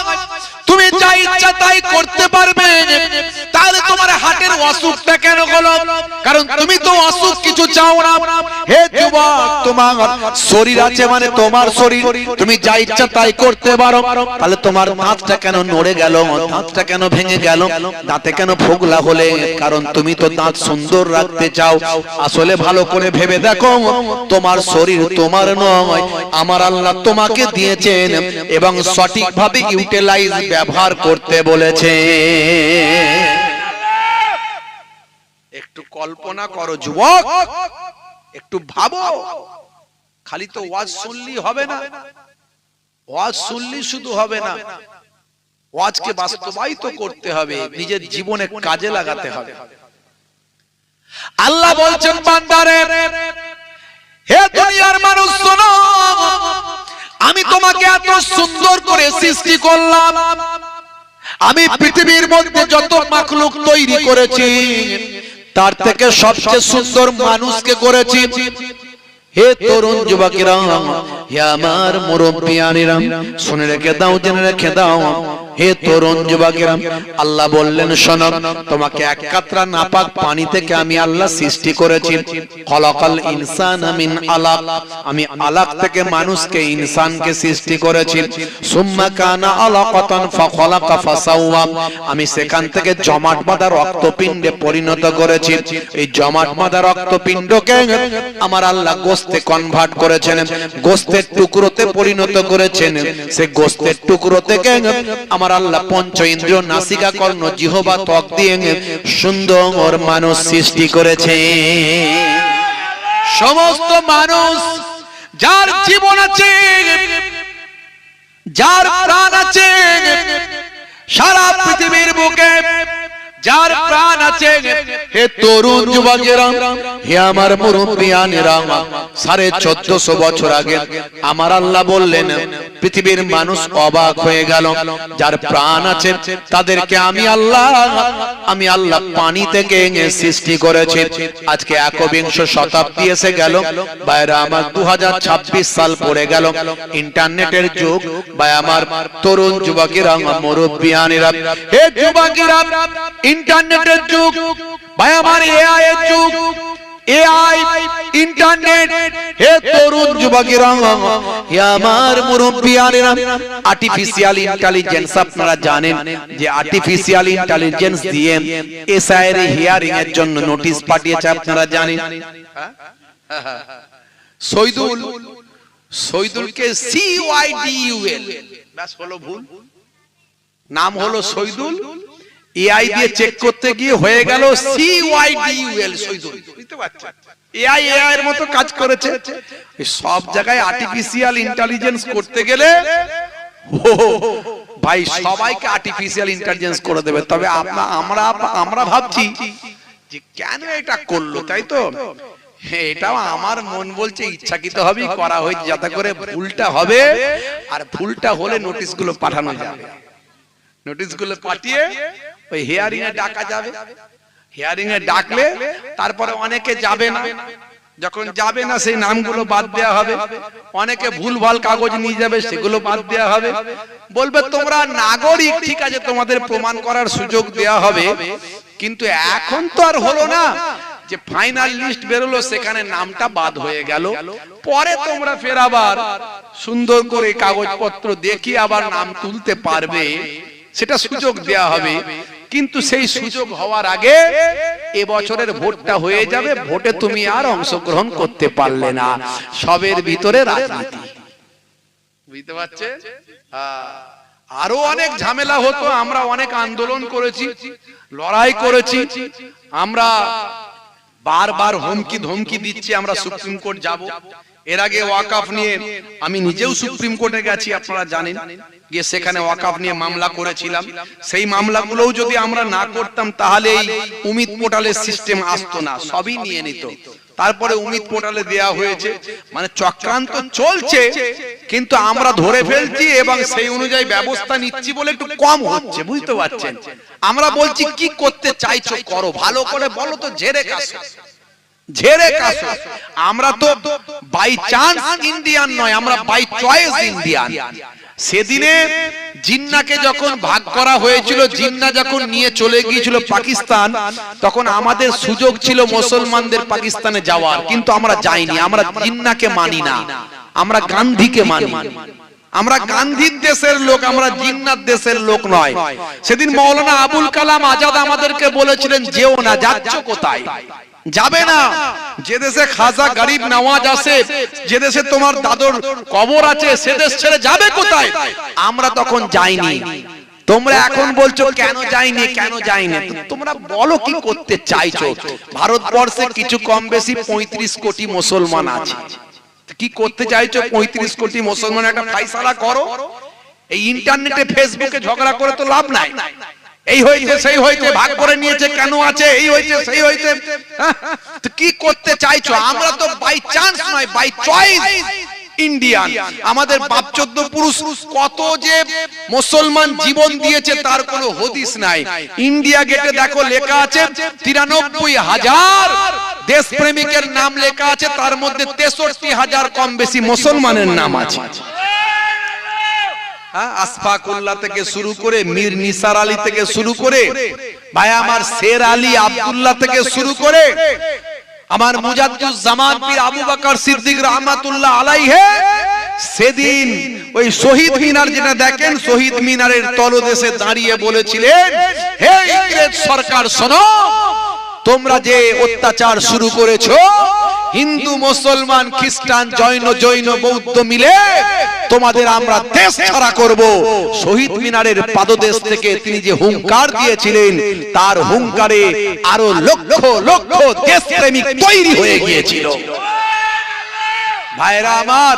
তুমি যা ইচ্ছা তাই করতে পারবে, তাহলে তোমার হার্টের অসুখটা কেন হলো? কারণ তুমি তো অসুখ কিছু চাও না। হে যুবক, তোমার শরীর আছে মানে তোমার শরীর, তুমি যা ইচ্ছা তাই করতে পারো, তাহলে তোমার দাঁতটা কেন নড়ে গেল? দাঁতটা কেন ভেঙে গেল? দাঁতে কেন ফোগলা হলে? কারণ তুমি তো দাঁত সুন্দর রাখতে চাও। আসলে ভালো করে ভেবে দেখো, তোমার শরীর তোমার নয়, আমার আল্লাহ তোমাকে দিয়েছেন এবং সঠিকভাবে ইউটিলাইজ ব্যবহার করতে বলেছে। একটু কল্পনা করো যুবক, একটু ভাবো। খালি তো ওয়াজ শুনলি হবে না, ওয়াজ শুনলি শুধু হবে না, ওয়াজকে বাস্তবায়িত করতে হবে, নিজের জীবনে কাজে লাগাতে হবে। আল্লাহ বলছেন বান্দারে, হে দুনিয়ার মানুষ শোনো, আমি তোমাকে এত সুন্দর করে সৃষ্টি করলাম, আমি পৃথিবীর মধ্যে যত মাখলুক তৈরি করেছি, তার থেকে সবচেয়ে সুন্দর মানুষকে করেছি। হে তরুণ যুবকেরা, হে আমার মুরব্বিয়ানেরা, শুনে রেখে দাও, জেনে রেখে দাও। হে তরুণ যুবকেরা, আল্লাহ বললেন শোনো, তোমাকে এক কাতরা নাপাক পানি থেকে আমি আল্লাহ সৃষ্টি করেছি। খলাকাল ইনসানা মিন আলাক, আমি আলাক থেকে মানুষকে ইনসানকে সৃষ্টি করেছি। সুম্মা কানা আলাকাতান ফাখলাকা ফাসাওয়া, আমি সেখান থেকে জমাট বাঁধা রক্তপিণ্ডে পরিণত করেছি। এই জমাট বাঁধা রক্তপিণ্ডকে আমার আল্লাহ গোশতে কনভার্ট করেছেন, গোশতের টুকরোতে পরিণত করেছেন। সে গোশতের টুকরো থেকে আমার আল্লাহ পঞ্চ ইন্দ্রিয়, নাসিকা, কর্ণ, জিহ্বা, ত্বক দিয়ে সুন্দর মানুষ সৃষ্টি করেছে। সমস্ত মানুষ যার জীবন আছে, যার প্রাণ আছে, সারা পৃথিবীর বুকে যার প্রাণ আছে, হে তরুণ যুবকেরা, হে আমার মুরব্বিয়ানেরা, 1450 বছর আগে আমার আল্লাহ বললেন, পৃথিবীর মানুষ অবাক হয়ে গেল। যার প্রাণ আছে তাদেরকে আমি আল্লাহ পানি থেকে সৃষ্টি করেছি। আজকে 21 শতাব্দী এসে গেল, বাইরে আমার 2026 সাল পড়ে গেল, ইন্টারনেটের যুগ। ভাই আমার তরুণ যুবকেরা, মুরব্বিয়ানেরা, হে যুবকেরা, ইন্টারনেটের যুগ, ভাই আমার এআই এর যুগ, এআই, ইন্টারনেট। হে তরুণ যুবকেরা, হে আমার মুরব্বিয়ানেরা, আর্টিফিশিয়াল ইন্টেলিজেন্স, আপনারা জানেন যে আর্টিফিশিয়াল ইন্টেলিজেন্স দিয়ে এসআইয়ের হিয়ারিং এর জন্য নোটিশ পাঠিয়েছে, আপনারা জানেন। শহীদুলকে CYDUL, ব্যাস হলো ভুল, নাম হলো শহীদুল, এআই দিয়ে চেক করতে গিয়ে হয়ে গেল CYDUL, শহীদুল। বুঝতে পারছেন? এআই এর মতো কাজ করেছে। সব জায়গায় আর্টিফিশিয়াল ইন্টেলিজেন্স করতে গেলে ভাই সবাইকে আর্টিফিশিয়াল ইন্টেলিজেন্স করে দেবে। তবে আমরা ভাবছি যে কেন এটা করলো, তাই তো? এটাও আমার মন বলছে ইচ্ছাকৃতভাবেই করা হয়েছে, যাতে করে ভুলটা হবে, আর ভুলটা হলে নোটিশগুলো পাঠানো যাবে। নোটিশগুলো পাঠিয়ে ওই হিয়ারিং এ ডাকা যাবে। হিয়ারিং এ ডাকলে তারপরে অনেকে যাবে না, যখন যাবে না সেই নামগুলো বাদ দেওয়া হবে। অনেকে ভুলভাল কাগজ নিয়ে যাবে, সেগুলো বাদ দেওয়া হবে। বলবে তোমরা নাগরিক, ঠিক আছে, তোমাদের প্রমাণ করার সুযোগ দেওয়া হবে। কিন্তু এখন তো আর হলো না যে ফাইনাল লিস্ট বেরোলো সেখানে নামটা বাদ হয়ে গেল, পরে তোমরা ফের আবার সুন্দর করে কাগজপত্র দেখিয়ে আবার নাম তুলতে পারবে, সেটা সুযোগ দেয়া হবে। কিন্তু সেই সুযোগ হওয়ার আগে এবছরের ভোটটা হয়ে যাবে, ভোটে তুমি আর অংশগ্রহণ করতে পারলে না। সবের ভিতরে রাজনীতি, বুঝতে পারছেন? আরো অনেক ঝামেলা হতো, আমরা অনেক আন্দোলন করেছি, লড়াই করেছি, আমরা বারবার হুমকি ধমকি দিচ্ছি আমরা সুপ্রিম কোর্ট যাব। এর আগে ওয়াকফ নিয়ে আমি নিজেও সুপ্রিম কোর্টে গেছি, আপনারা জানেন, গিয়ে সেখানে ওয়াকফ নিয়ে মামলা করেছিলাম। সেই মামলাগুলোও যদি আমরা না করতাম তাহলে এই উমিদ পোর্টালের সিস্টেম আসতো না, সবই নিয়ে নিত। তারপরে উমিদ পোর্টালে দেয়া হয়েছে, মানে চক্রান্ত চলছে, কিন্তু আমরা ধরে ফেলছি এবং সেই অনুযায়ী ব্যবস্থা নিচ্ছি বলে একটু কম হচ্ছে, বুঝতে পারছেন? আমরা বলছি কি করতে চাইছো করো, ভালো করে বলো তো, ঝেড়ে কাশো, ঝেড়ে কাশো। আমরা তো বাই চান্স ইন্ডিয়ান নয়, আমরা বাই চয়েস ইন্ডিয়ান। সেদিনে জিন্নাকে যখন ভাগ করা হয়েছিল, জিন্না যখন নিয়ে চলে গিয়েছিল পাকিস্তান, তখন আমাদের সুযোগ ছিল মুসলমানদের পাকিস্তানে যাওয়ার, কিন্তু আমরা যাইনি। আমরা জিন্নাকে মানি না, আমরা গান্ধীকে মানি। আমরা গান্ধীর দেশের লোক, আমরা জিন্নার দেশের লোক নয়। সেদিন মৌলানা আবুল কালাম আজাদ আমাদেরকে বলেছিলেন, যেও না, যাচ্ছ কোথায়? যাবে না। যে দেশে খাজা গরিব নওয়াজ আছে, যে দেশে তোমার দাদুর কবর আছে, সে দেশ ছেড়ে যাবে কোথায়? আমরা তখন যাইনি। তোমরা এখন বলছো কেন যাইনি, কেন যাইনি? তোমরা বলো কি করতে চাইছো? ভারতবর্ষে কিছু কম বেশি 35 কোটি মুসলমান আছে। কি করতে চাইছো? 35 কোটি মুসলমান একটা ফয়সালা করো। এই ইন্টারনেটে ফেসবুকে ঝগড়া করে তো লাভ নাই। এই হইছে সেই হইছে, ভাগ করে নিয়েছে, কেন আছে, এই হইছে সেই হইছে। তো কি করতে চাইছো? আমরা তো বাই চান্স নয়, বাই চয়েস ইন্ডিয়ান। আমাদের বাপ চোদ্দ পুরুষ কত যে মুসলমান জীবন দিয়েছে তার কোনো হদিস নাই। ইন্ডিয়া গেটে দেখো লেখা আছে 93,000 দেশপ্রেমিকের নাম লেখা আছে, তার মধ্যে 63,000 কম বেশি মুসলমানের নাম আছে। আসফাকুল্লাহ থেকে শুরু করে, মীর নিসার আলী থেকে শুরু করে, ভাই আমার শের আলী আব্দুল্লাহ থেকে শুরু করে, আমার মুজাদ্দুজ্জামান পীর আবু বকর সিদ্দিক রাহমাতুল্লাহ আলাইহি, সেদিন ওই শহীদ মিনার যেটা দেখেন, শহীদ মিনারের তলদেশে দাঁড়িয়ে বলেছিলেন, হে ইংরেজ সরকার শোনো, তোমরা যে অত্যাচার শুরু করেছো, হিন্দু মুসলমান খ্রিস্টান জৈন বৌদ্ধ মিলে তোমাদের আমরা দেশ ছাড়া করব। শহীদ মিনারের পাদদেশ থেকে তিনি যে হুঙ্কার দিয়েছিলেন, তার হুঙ্কারে আরো লক্ষ লক্ষ দেশপ্রেমিক তৈরি হয়ে গিয়েছিল। ভাইরা আমার,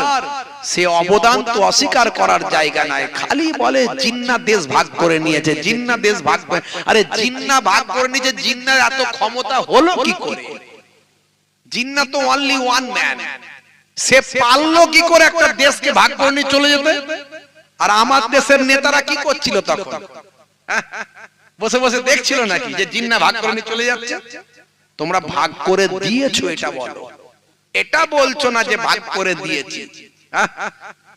সে অবদান তো অস্বীকার করার জায়গা নাই। খালি বলে জিন্না দেশ ভাগ করে নিয়েছে, জিন্না দেশ ভাগ করে। আরে জিন্না ভাগ করে নিয়েছে, জিন্নার এত ক্ষমতা হলো কি করে? জিন্না তো অনলি ওয়ান ম্যান, সে পারলো কি করে একটা দেশকে ভাগ করে নিয়ে চলে যেতে? আর আমার দেশের নেতারা কি করছিল তখন? বসে বসে দেখছিল নাকি যে জিন্না ভাগ করে নিয়ে চলে যাচ্ছে? তোমরা ভাগ করে দিয়েছো এটা বলো, এটা বলছো না যে ভাগ করে দিয়েছি।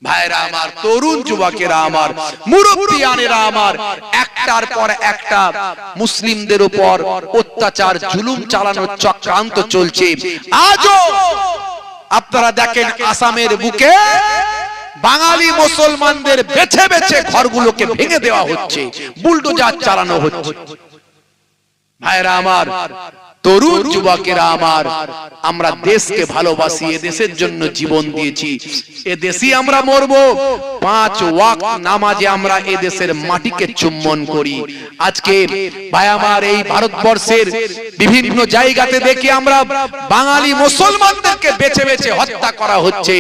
ভাইরা আমার, তরুণ যুবকেরা আমার, মুরব্বিয়ানেরা আমার, একটার পর একটা মুসলিমদের উপর অত্যাচার জুলুম চালানোর চক্রান্ত চলছে। আজও আপনারা দেখেন আসামের বুকে বাঙালি মুসলমানদের বেছে বেছে ঘরগুলোকে ভেঙে দেওয়া হচ্ছে, বুলডোজার চালানো হচ্ছে। ভাইরা আমার, তরুণ যুবকেরা আমার, আমরা দেশকে ভালোবাসি, এ দেশের জন্য জীবন দিয়েছি, এ দেশই আমরা মরবো। 5 ওয়াক্ত নামাজে আমরা এ দেশের মাটিকে চুম্বন করি। আজকে ভাই আমার, এই ভারতবর্ষের বিভিন্ন জায়গাতে দেখি আমরা বাঙালি মুসলমানদেরকে বেছে বেছে হত্যা করা হচ্ছে।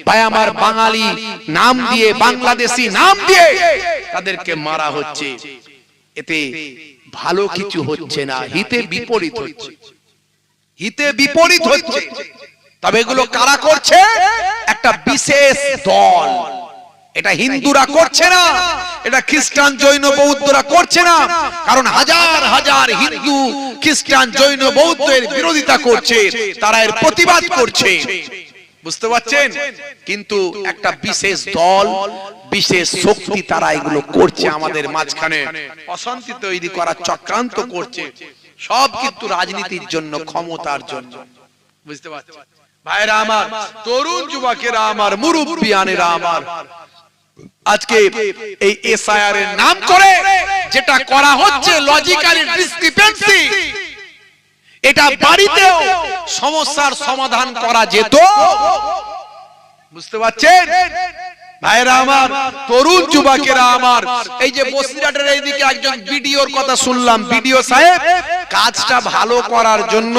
ভাই আমার, বাঙালি নাম দিয়ে, বাংলাদেশি নাম দিয়ে তাদেরকে মারা হচ্ছে। এতে ভালো কিছু হচ্ছে না, হিতে বিপরীত হচ্ছে, হিতে বিপরীত হচ্ছে। তবে এগুলো কারা করছে? একটা বিশেষ দল। এটা হিন্দুরা করছে না, এটা খ্রিস্টান জৈন বৌদ্ধরা করছে না। কারণ হাজার হাজার হিন্দু খ্রিস্টান জৈন বৌদ্ধের বিরোধিতা করছে, তারা এর প্রতিবাদ করছে, বুঝতে পারছেন? কিন্তু একটা বিশেষ দল, বিশেষ শক্তি, তারা এগুলো করছে, আমাদের মাঝখানে অশান্তি তৈরি করার চক্রান্ত করছে। সব কিন্তু রাজনীতির জন্য, ক্ষমতার জন্য। বুঝতে পারছেন ভাইরা আমার, তরুণ যুবকেরা আমার, মুরব্বিয়ানেরা আমার, আজকে এই এসআইআর এর নাম করে যেটা করা হচ্ছে লজিক্যালি ডিসক্রিপেন্সি, এটা বাড়িতেও সমস্যার সমাধান করা যেত। বুঝতে পারছেন ভাইরা আমার, তরুণ যুবকেরা আমার, এই যে বসিরহাটের এইদিকে একজন বিডিওর কথা শুনলাম, বিডিও সাহেব কাজটা ভালো করার জন্য,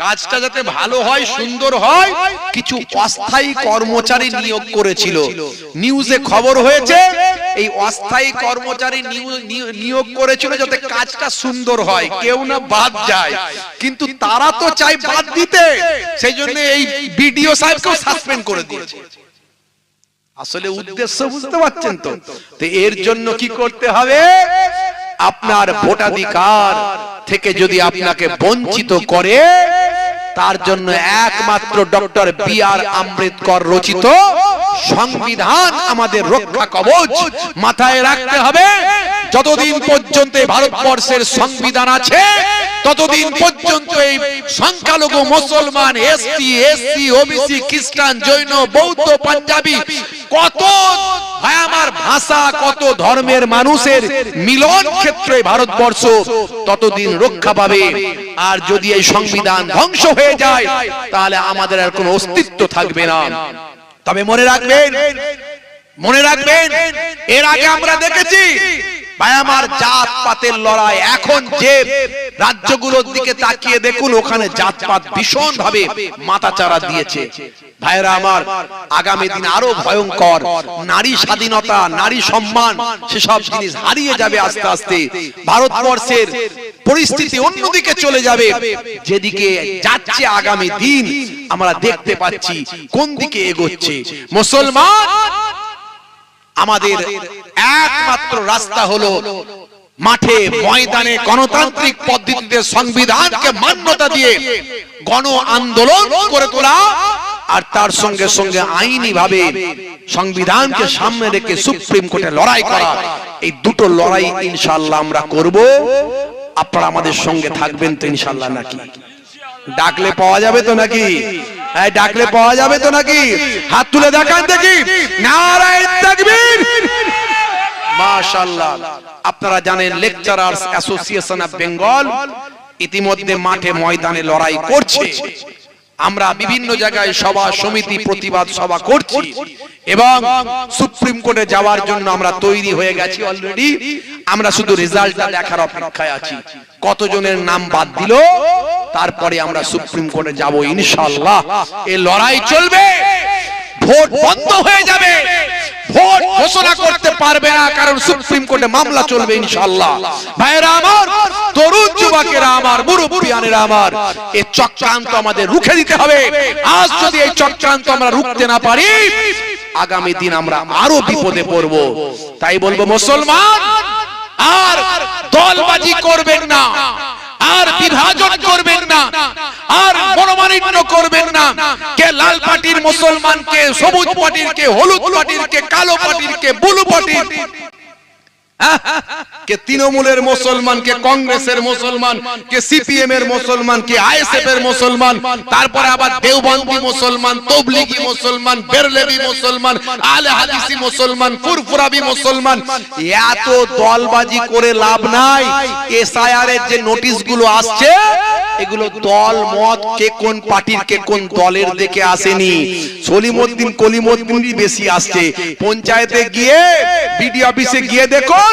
কাজটা যাতে ভালো হয়, সুন্দর হয়, কিছু অস্থায়ী কর্মচারী নিয়োগ করেছিল। নিউজে খবর হয়েছে এই অস্থায়ী কর্মচারী নিয়োগ করেছিল যাতে কাজটা সুন্দর হয়, কেউ না বাদ যায়। কিন্তু তারা তো চাই বাদ দিতে, সেই জন্য এই বিডিও সাহেবকেও সাসপেন্ড করে দিয়েছে। আসলে উদ্দেশ্য বুঝতে পারছেন তো? তো এর জন্য কি করতে হবে? আপনার ভোটাধিকার থেকে যদি আপনাকে বঞ্চিত করে, তার জন্য একমাত্র ডক্টর বি.আর. আম্বেদকর রচিত সংবিধান আমাদের রক্ষা কবচ। মাথায় রাখতে হবে, যতদিন পর্যন্ত ভারতবর্ষের সংবিধান আছে ততদিন পর্যন্ত এই সংখ্যালঘু মুসলমান, এসটি, এসসি, ওবিসি, খ্রিস্টান, জৈন, বৌদ্ধ, পাঞ্জাবি, কত ভাই আমার ভাষা, কত ধর্মের মানুষের মিলন ক্ষেত্রে ভারতবর্ষ ততদিন রক্ষা পাবে। আর যদি এই সংবিধান ধ্বংস হয়ে যায় তাহলে আমাদের আর কোনো অস্তিত্ব থাকবে না। তবে মনে রাখবেন, মনে রাখবেন, এর আগে আমরা দেখেছি ভাই আমার জাত পাতের লড়াই। এখন যে রাজ্যগুলোর দিকে তাকিয়ে দেখুন, ওখানে জাতপাত ভীষণ ভাবে মাথাচাড়া দিয়েছে। ভাইরা আমার, আগামী দিন আরো ভয়ঙ্কর। নারী স্বাধীনতা, নারী সম্মান, সেসব জিনিস হারিয়ে যাবে আস্তে আস্তে। ভারতবর্ষের পরিস্থিতি অন্যদিকে চলে যাবে। যেদিকে যাচ্ছে আগামী দিন আমরা দেখতে পাচ্ছি কোন দিকে এগোচ্ছে। মুসলমান, আমাদের একমাত্র রাস্তা হলো মাঠে ময়দানে গণতান্ত্রিক পদ্ধতিতে সংবিধানকে মান্যতা দিয়ে গণ আন্দোলন করে তোলা, আর তার সঙ্গে সঙ্গে আইনি ভাবে সংবিধানকে সামনে রেখে সুপ্রিম কোর্টে লড়াই করা। এই দুটো লড়াই ইনশাআল্লাহ আমরা করব। আপনারা আমাদের সঙ্গে থাকবেন তো ইনশাআল্লাহ? নাকি ডাকলে পাওয়া যাবে তো? নাকি ডাকলে পাওয়া যাবে তো? নাকি হাত তুলে দেখান দেখি। নারায়ে তাকবীর, মাশাআল্লাহ। আপনারা জানেন লেকচারার্স অ্যাসোসিয়েশন অফ বেঙ্গল ইতিমধ্যে মাঠে ময়দানে লড়াই করছে। আমরা বিভিন্ন জায়গায় সভা সমিতি প্রতিবাদ সভা করছি এবং সুপ্রিম কোর্টে যাওয়ার জন্য আমরা তৈরি হয়ে গেছি অলরেডি। আমরা শুধু রেজাল্টটা দেখার অপেক্ষায় আছি, কতজনের নাম বাদ দিল, তারপরে আমরা সুপ্রিম কোর্টে যাব ইনশাআল্লাহ। এই লড়াই চলবে, ভোট বন্ধ হয়ে যাবে, ভোট ঘোষণা করতে পারবে না, কারণ সুপ্রিম কোর্টে মামলা চলবে ইনশাআল্লাহ। ভাইরা আমার, তরুণ যুবকেরা আমার, মুরব্বিয়ানেরা আমার, এই চক্রান্ত আমাদের রুখে দিতে হবে। আজ যদি এই চক্রান্ত আমরা রুখতে না পারি, আগামী দিন আমরা আরো বিপদে পড়ব। তাই বলবো, মুসলমান আর দলবাজি করবেন না, আর বিভাজন করবেন না, আর মনোমালিন্য করবেন না। কে লাল পার্টির মুসলমান, কে সবুজ পার্টির, কে হলুদ পার্টির, কে কালো পার্টির, কে ব্লু পার্টির, কে তৃণমূলের মুসলমান, কে কংগ্রেসের মুসলমান, কে সিপিএম এর মুসলমান, কে আইএসএফ এর মুসলমান, তারপরে আবার দেওবন্দি মুসলমান, তবলিগি মুসলমান, বেরলেভি মুসলমান, আলে হাদিসি মুসলমান, ফুরফুরাবি মুসলমান। এত দলবাজি করে লাভ নাই। এসআইআর এর যে নোটিশ গুলো আসছে, এগুলো দল মত, কে কোন পার্টির, কে কোন দলের দেখে আসেনি। সলিমউদ্দিন কলিমউদ্দিনই বেশি আসছে। পঞ্চায়েতে গিয়ে, বিডি অফিসে গিয়ে দেখুন,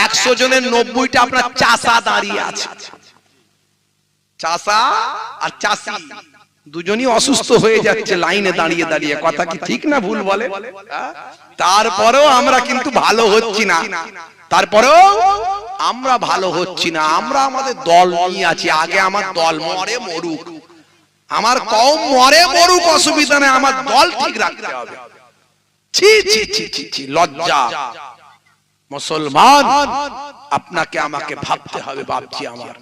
100 জনের 90টা আপনার চাষা দাঁড়িয়ে আছে। চাষা আর চাষি দুজনই অসুস্থ হয়ে যাচ্ছে লাইনে দাঁড়িয়ে দাঁড়িয়ে। কথা কি ঠিক না ভুল বলে? তারপরেও আমরা কিন্তু ভালো হচ্ছি না, তারপরেও আমরা ভালো হচ্ছি না। আমরা আমাদের দল নিয়ে আছি। আগে আমার দল মরে মরুক, আমার কওম মরে মরুক, অসুবিধা নেই, আমার দল ঠিক রাখতে হবে। ছি ছি ছি ছি ছি, লজ্জা। মুসলমান, আপনাকে আমাকে ভাবতে হবে। ভাবছি আমার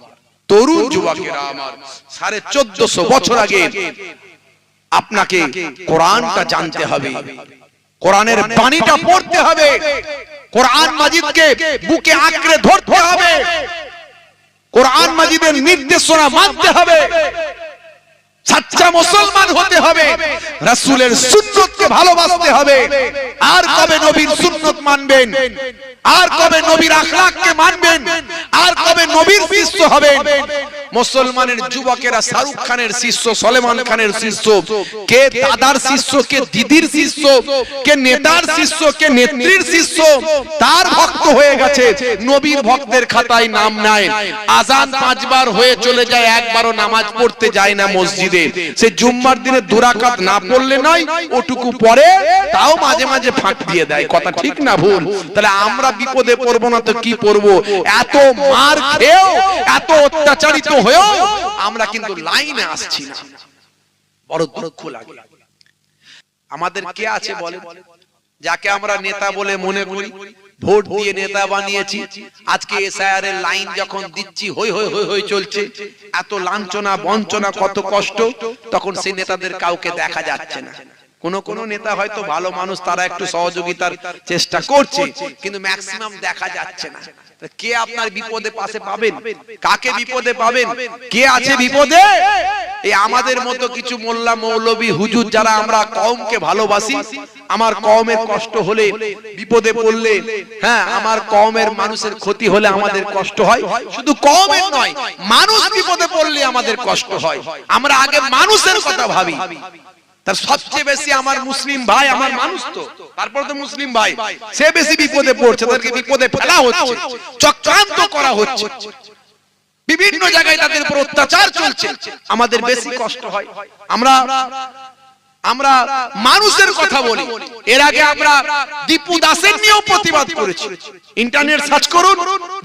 তরুণ যুবকেরা আমার, 1450 বছর আগে আপনাকে কোরআনটা জানতে হবে, কোরআনের বাণীটা পড়তে হবে, কোরআন মাজিদকে বুকে আঁকড়ে ধরতে হবে, কোরআন মাজিদের নির্দেশনা মানতে হবে, সচ্চা মুসলমান হতে হবে, রাসূলের সুন্নতকে ভালোবাসতে হবে। আর কবে নবীর সুন্নত মানবেন, আর কবে নবীর আখলাককে মানবেন, আর কবে নবীর শিষ্য হবেন? মুসলমানের যুবকেরা শাহরুখ খানের শিষ্য, সলমান খানের শিষ্য, কে দাদার শিষ্য, কে দিদির শিষ্য, কে নেতার শিষ্য, কে নেত্রীর শিষ্য, তার ভক্ত হয়ে গেছে। নবীর ভক্তের খাতায় নাম নাই। আজান 5 বার হয়ে চলে যায়, একবারও নামাজ পড়তে যায় না মসজিদে। সে জুম্মার দিনে 2 রাকাত না পড়লে নয়, ওটুকু পড়ে, তাও মাঝে মাঝে ফাঁক দিয়ে দেয়। কথা ঠিক না ভুল? তাহলে আমরা বিপদে পড়বো না তো কি পড়বো? এত মার খেয়েও, এত অত্যাচারিত হয়েও আমরা কিন্তু লাইনে আসছি না, বড় দুঃখ লাগে। আমাদের কে আছে বলে, যাকে আমরা নেতা বলে মনে করি, ভোট দিয়ে নেতা বানিয়েছি, আজকে এসআইআর এর লাইন যখন দিচ্ছি হই হই হই হই চলছে, এত লাঞ্ছনা বঞ্চনা, কত কষ্ট, তখন সেই নেতাদের কাউকে দেখা যাচ্ছে না। কোন নেতা হয়তো ভালো মানুষ, তারা একটু সহযোগিতার চেষ্টা করছে, কিন্তু ম্যাক্সিমাম দেখা যাচ্ছে না। কে আপনার বিপদে পাশে পাবেন? কাকে বিপদে পাবেন? কে আছে বিপদে? এই আমাদের মতো কিছু মোল্লা মৌলবী হুজুর, যারা আমরা কওমকে ভালোবাসি, আমার কওমের কষ্ট হলে, বিপদে পড়লে, হ্যাঁ আমার কওমের মানুষের ক্ষতি হলে আমাদের কষ্ট হয়। শুধু কওমের নয়, মানুষ বিপদে পড়লে আমাদের কষ্ট হয়। আমরা আগে মানুষের কথা ভাবি। তার সবচেয়ে বেশি আমার মুসলিম ভাই, আমার মানুষ তো, তারপর তো মুসলিম ভাই, সে বেশি বিপদে পড়ছে, তাদেরকে বিপদে ফেলা হচ্ছে, চক্রান্ত করা হচ্ছে, বিভিন্ন জায়গায় তাদের উপর অত্যাচার চলছে, আমাদের বেশি কষ্ট হয়। আমরা মানুষের কথা বলি। এর আগে আমরা দীপু দাসের নিয়েও প্রতিবাদ করেছি। ইন্টারনেট সার্চ করুন,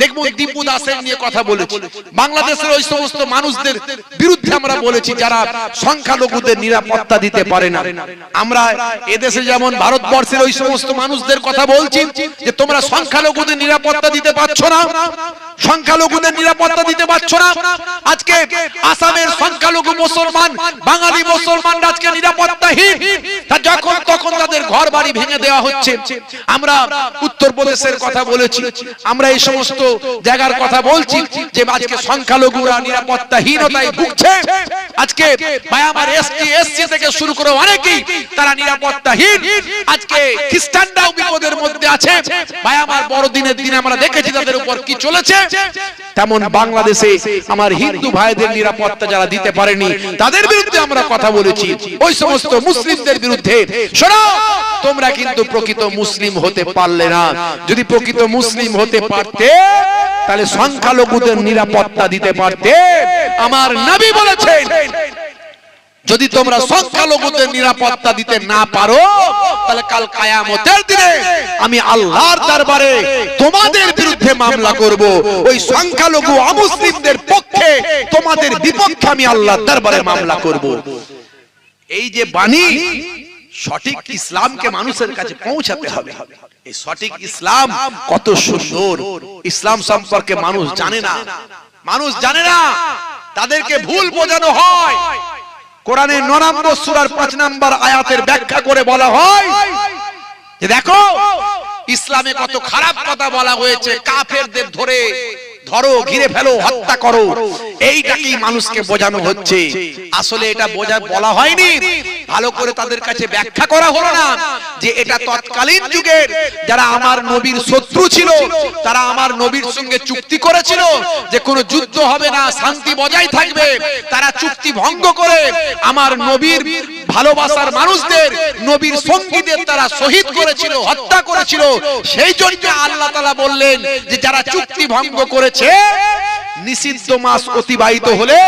দেখুন দীপু দাসের নিয়ে কথা বলেছি। বাংলাদেশের ওই সমস্ত মানুষদের বিরুদ্ধে আমরা বলেছি যারা সংখ্যালঘুদের নিরাপত্তা দিতে পারে না। আমরা এদেশে যেমন ভারতবর্ষের ওই সমস্ত মানুষদের কথা বলছি যে তোমরা সংখ্যালঘুদের নিরাপত্তা দিতে পারছো না, সংখ্যালঘুদের নিরাপত্তা দিতে পারছো না। আজকে আসামের সংখ্যালঘু মুসলমান, বাঙালি মুসলমানরা আজকে নিরাপত্তাহীন। যখন তখন তাদের ঘর বাড়ি ভেঙে দেওয়া হচ্ছে। আমরা উত্তরপ্রদেশের কথা বলেছি, আমরা এই সমস্ত জায়গার কথা বলছি যে আজকে সংখ্যালঘুরা নিরাপত্তাহীনতায় ভুগছে। আজকে ভাই আমার এসসি থেকে শুরু করে অনেকেই তারা নিরাপত্তাহীন। আজকে খ্রিস্টানরাও বিপদের মধ্যে আছে। ভাই আমার বড়দিনের দিনে আমরা দেখেছি তাদের উপর কি চলেছে। তেমন বাংলাদেশে আমার হিন্দু ভাইদের নিরাপত্তা যারা দিতে পারেনি, তাদের বিরুদ্ধে আমরা কথা বলেছি। ওই সমস্ত মুসলিমদের বিরুদ্ধে, শোনো, তোমরা কিন্তু প্রকৃত মুসলিম হতে পারলে না। যদি প্রকৃত মুসলিম হতে পারতে, তাহলে সংখ্যালঘুদের নিরাপত্তা দিতে পারতে। আমার নবী বলেছেন, যদি তোমরা সংখ্যালঘুদের নিরাপত্তা দিতে না পারো, তাহলে কাল কিয়ামতের দিনে আমি আল্লাহর দরবারে তোমাদের বিরুদ্ধে মামলা করব। ওই সংখ্যালঘু অমুসলিমদের পক্ষে, তোমাদের বিপক্ষে আমি আল্লাহর দরবারে মামলা করব। এই যে বাণী, সঠিক ইসলামকে মানুষের কাছে পৌঁছাতে হবে। এই সঠিক ইসলাম কত সুন্দর, ইসলাম সম্পর্কে মানুষ জানে না, মানুষ জানে না, তাদেরকে ভুল বোঝানো হয়। কোরআনের 9 নম্বর সূরার 5 নম্বর আয়াতের ব্যাখ্যা করে বলা হয় যে দেখো ইসলামে কত খারাপ কথা বলা হয়েছে, কাফেরদের ধরো, ঘিরে ফেলো, হত্যা করো, এইটাকেই মানুষকে বোঝানো হচ্ছে। আসলে এটা বলা হয়নি, ভালো করে তাদের কাছে ব্যাখ্যা করা হলো না যে এটা তৎকালীন যুগের যারা আমার নবীর শত্রু ছিল, তারা আমার নবীর সঙ্গে চুক্তি করেছিল যে কোনো যুদ্ধ হবে না, শান্তি বজায় থাকবে। তারা চুক্তি ভঙ্গ করে আমার নবীর ভালোবাসার মানুষদের, নবীর সঙ্গীদের তারা শহীদ করেছিল, হত্যা করেছিল। সেই জন্য আল্লাহ তাআলা বললেন যে যারা চুক্তি ভঙ্গ করেছে, নিষিদ্ধ মাস অতিবাহিত হলে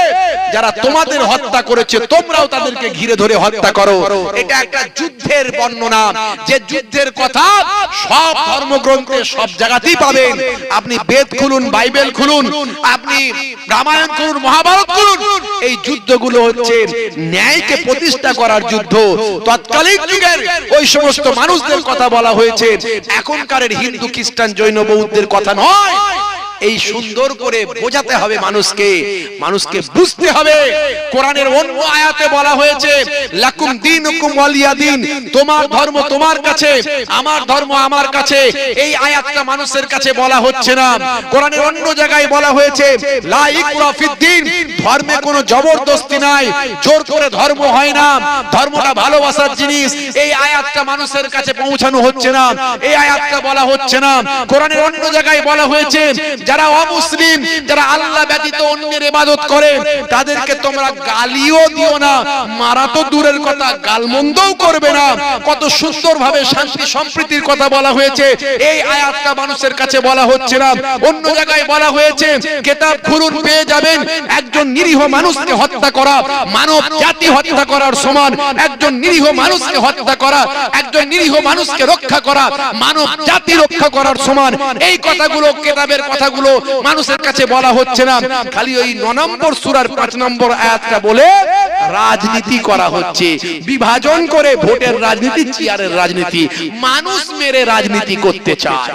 যারা তোমাদের হত্যা করেছে, তোমরাও তাদেরকে ঘিরে ধরে হত্যা করো। এটা একটা যুদ্ধের বর্ণনা, যে যুদ্ধের কথা সব ধর্মগ্রন্থে সব জায়গাতেই পাবেন। আপনি বেদ খুলুন, বাইবেল খুলুন, আপনি রামায়ণ খুলুন, মহাভারত খুলুন, এই যুদ্ধগুলো হচ্ছে ন্যায়কে প্রতিষ্ঠা করার যুদ্ধ। তৎকালীন যুগের ওই সমস্ত মানুষদের কথা বলা হয়েছে, এখনকার হিন্দু, খ্রিস্টান, জৈন, বৌদ্ধের কথা নয়। এই সুন্দর করে বোঝাতে হবে মানুষকে, মানুষকে বুঝতে হবে। কোরআনের অন্য আয়াতে বলা হয়েছে লাকুম দীনুকুম ওয়ালিয়া দীন, তোমার ধর্ম তোমার কাছে, আমার ধর্ম আমার কাছে। এই আয়াতটা মানুষের কাছে বলা হচ্ছে না। কোরআনের অন্য জায়গায় বলা হয়েছে লা ইকরা ফিদ্দীন, ধর্মে কোনো জবরদস্তি নাই, জোর করে ধর্ম হয় না, ধর্মটা ভালোবাসার জিনিস। এই আয়াতটা মানুষের কাছে পৌঁছানো হচ্ছে না, এই আয়াতটা বলা হচ্ছে না। কোরআনের অন্য জায়গায় বলা হয়েছে যারা অমুসলিম, যারা আল্লাহ ব্যতীত অন্যের ইবাদত করে, তাদেরকে তোমরা গালিও দিও না, মারা তো দূরের কথা, গালমন্দও করবে না। কত সুন্দরভাবে শান্তি সম্প্রীতির কথা বলা হয়েছে। এই আয়াতটা মানুষের কাছে বলা হচ্ছে না। অন্য জায়গায় বলা হয়েছে কিতাব খুলুন, পেয়ে যাবেন একজন নিরীহ মানুষকে হত্যা করা মানব জাতি হত্যা করার সমান, একজন নিরীহ মানুষকে হত্যা করা, একজন নিরীহ মানুষকে রক্ষা করা মানব জাতি রক্ষা করার সমান। এই কথাগুলো, কিতাবের কথাগুলো মানুষের কাছে বলা হচ্ছে না। খালি ওই 9 নম্বর সূরার 5 নম্বর আয়াতটা বলে রাজনীতি করা হচ্ছে, বিভাজন করে ভোটের রাজনীতি, চেয়ারের রাজনীতি, মানুষ মেরে রাজনীতি করতে চায়।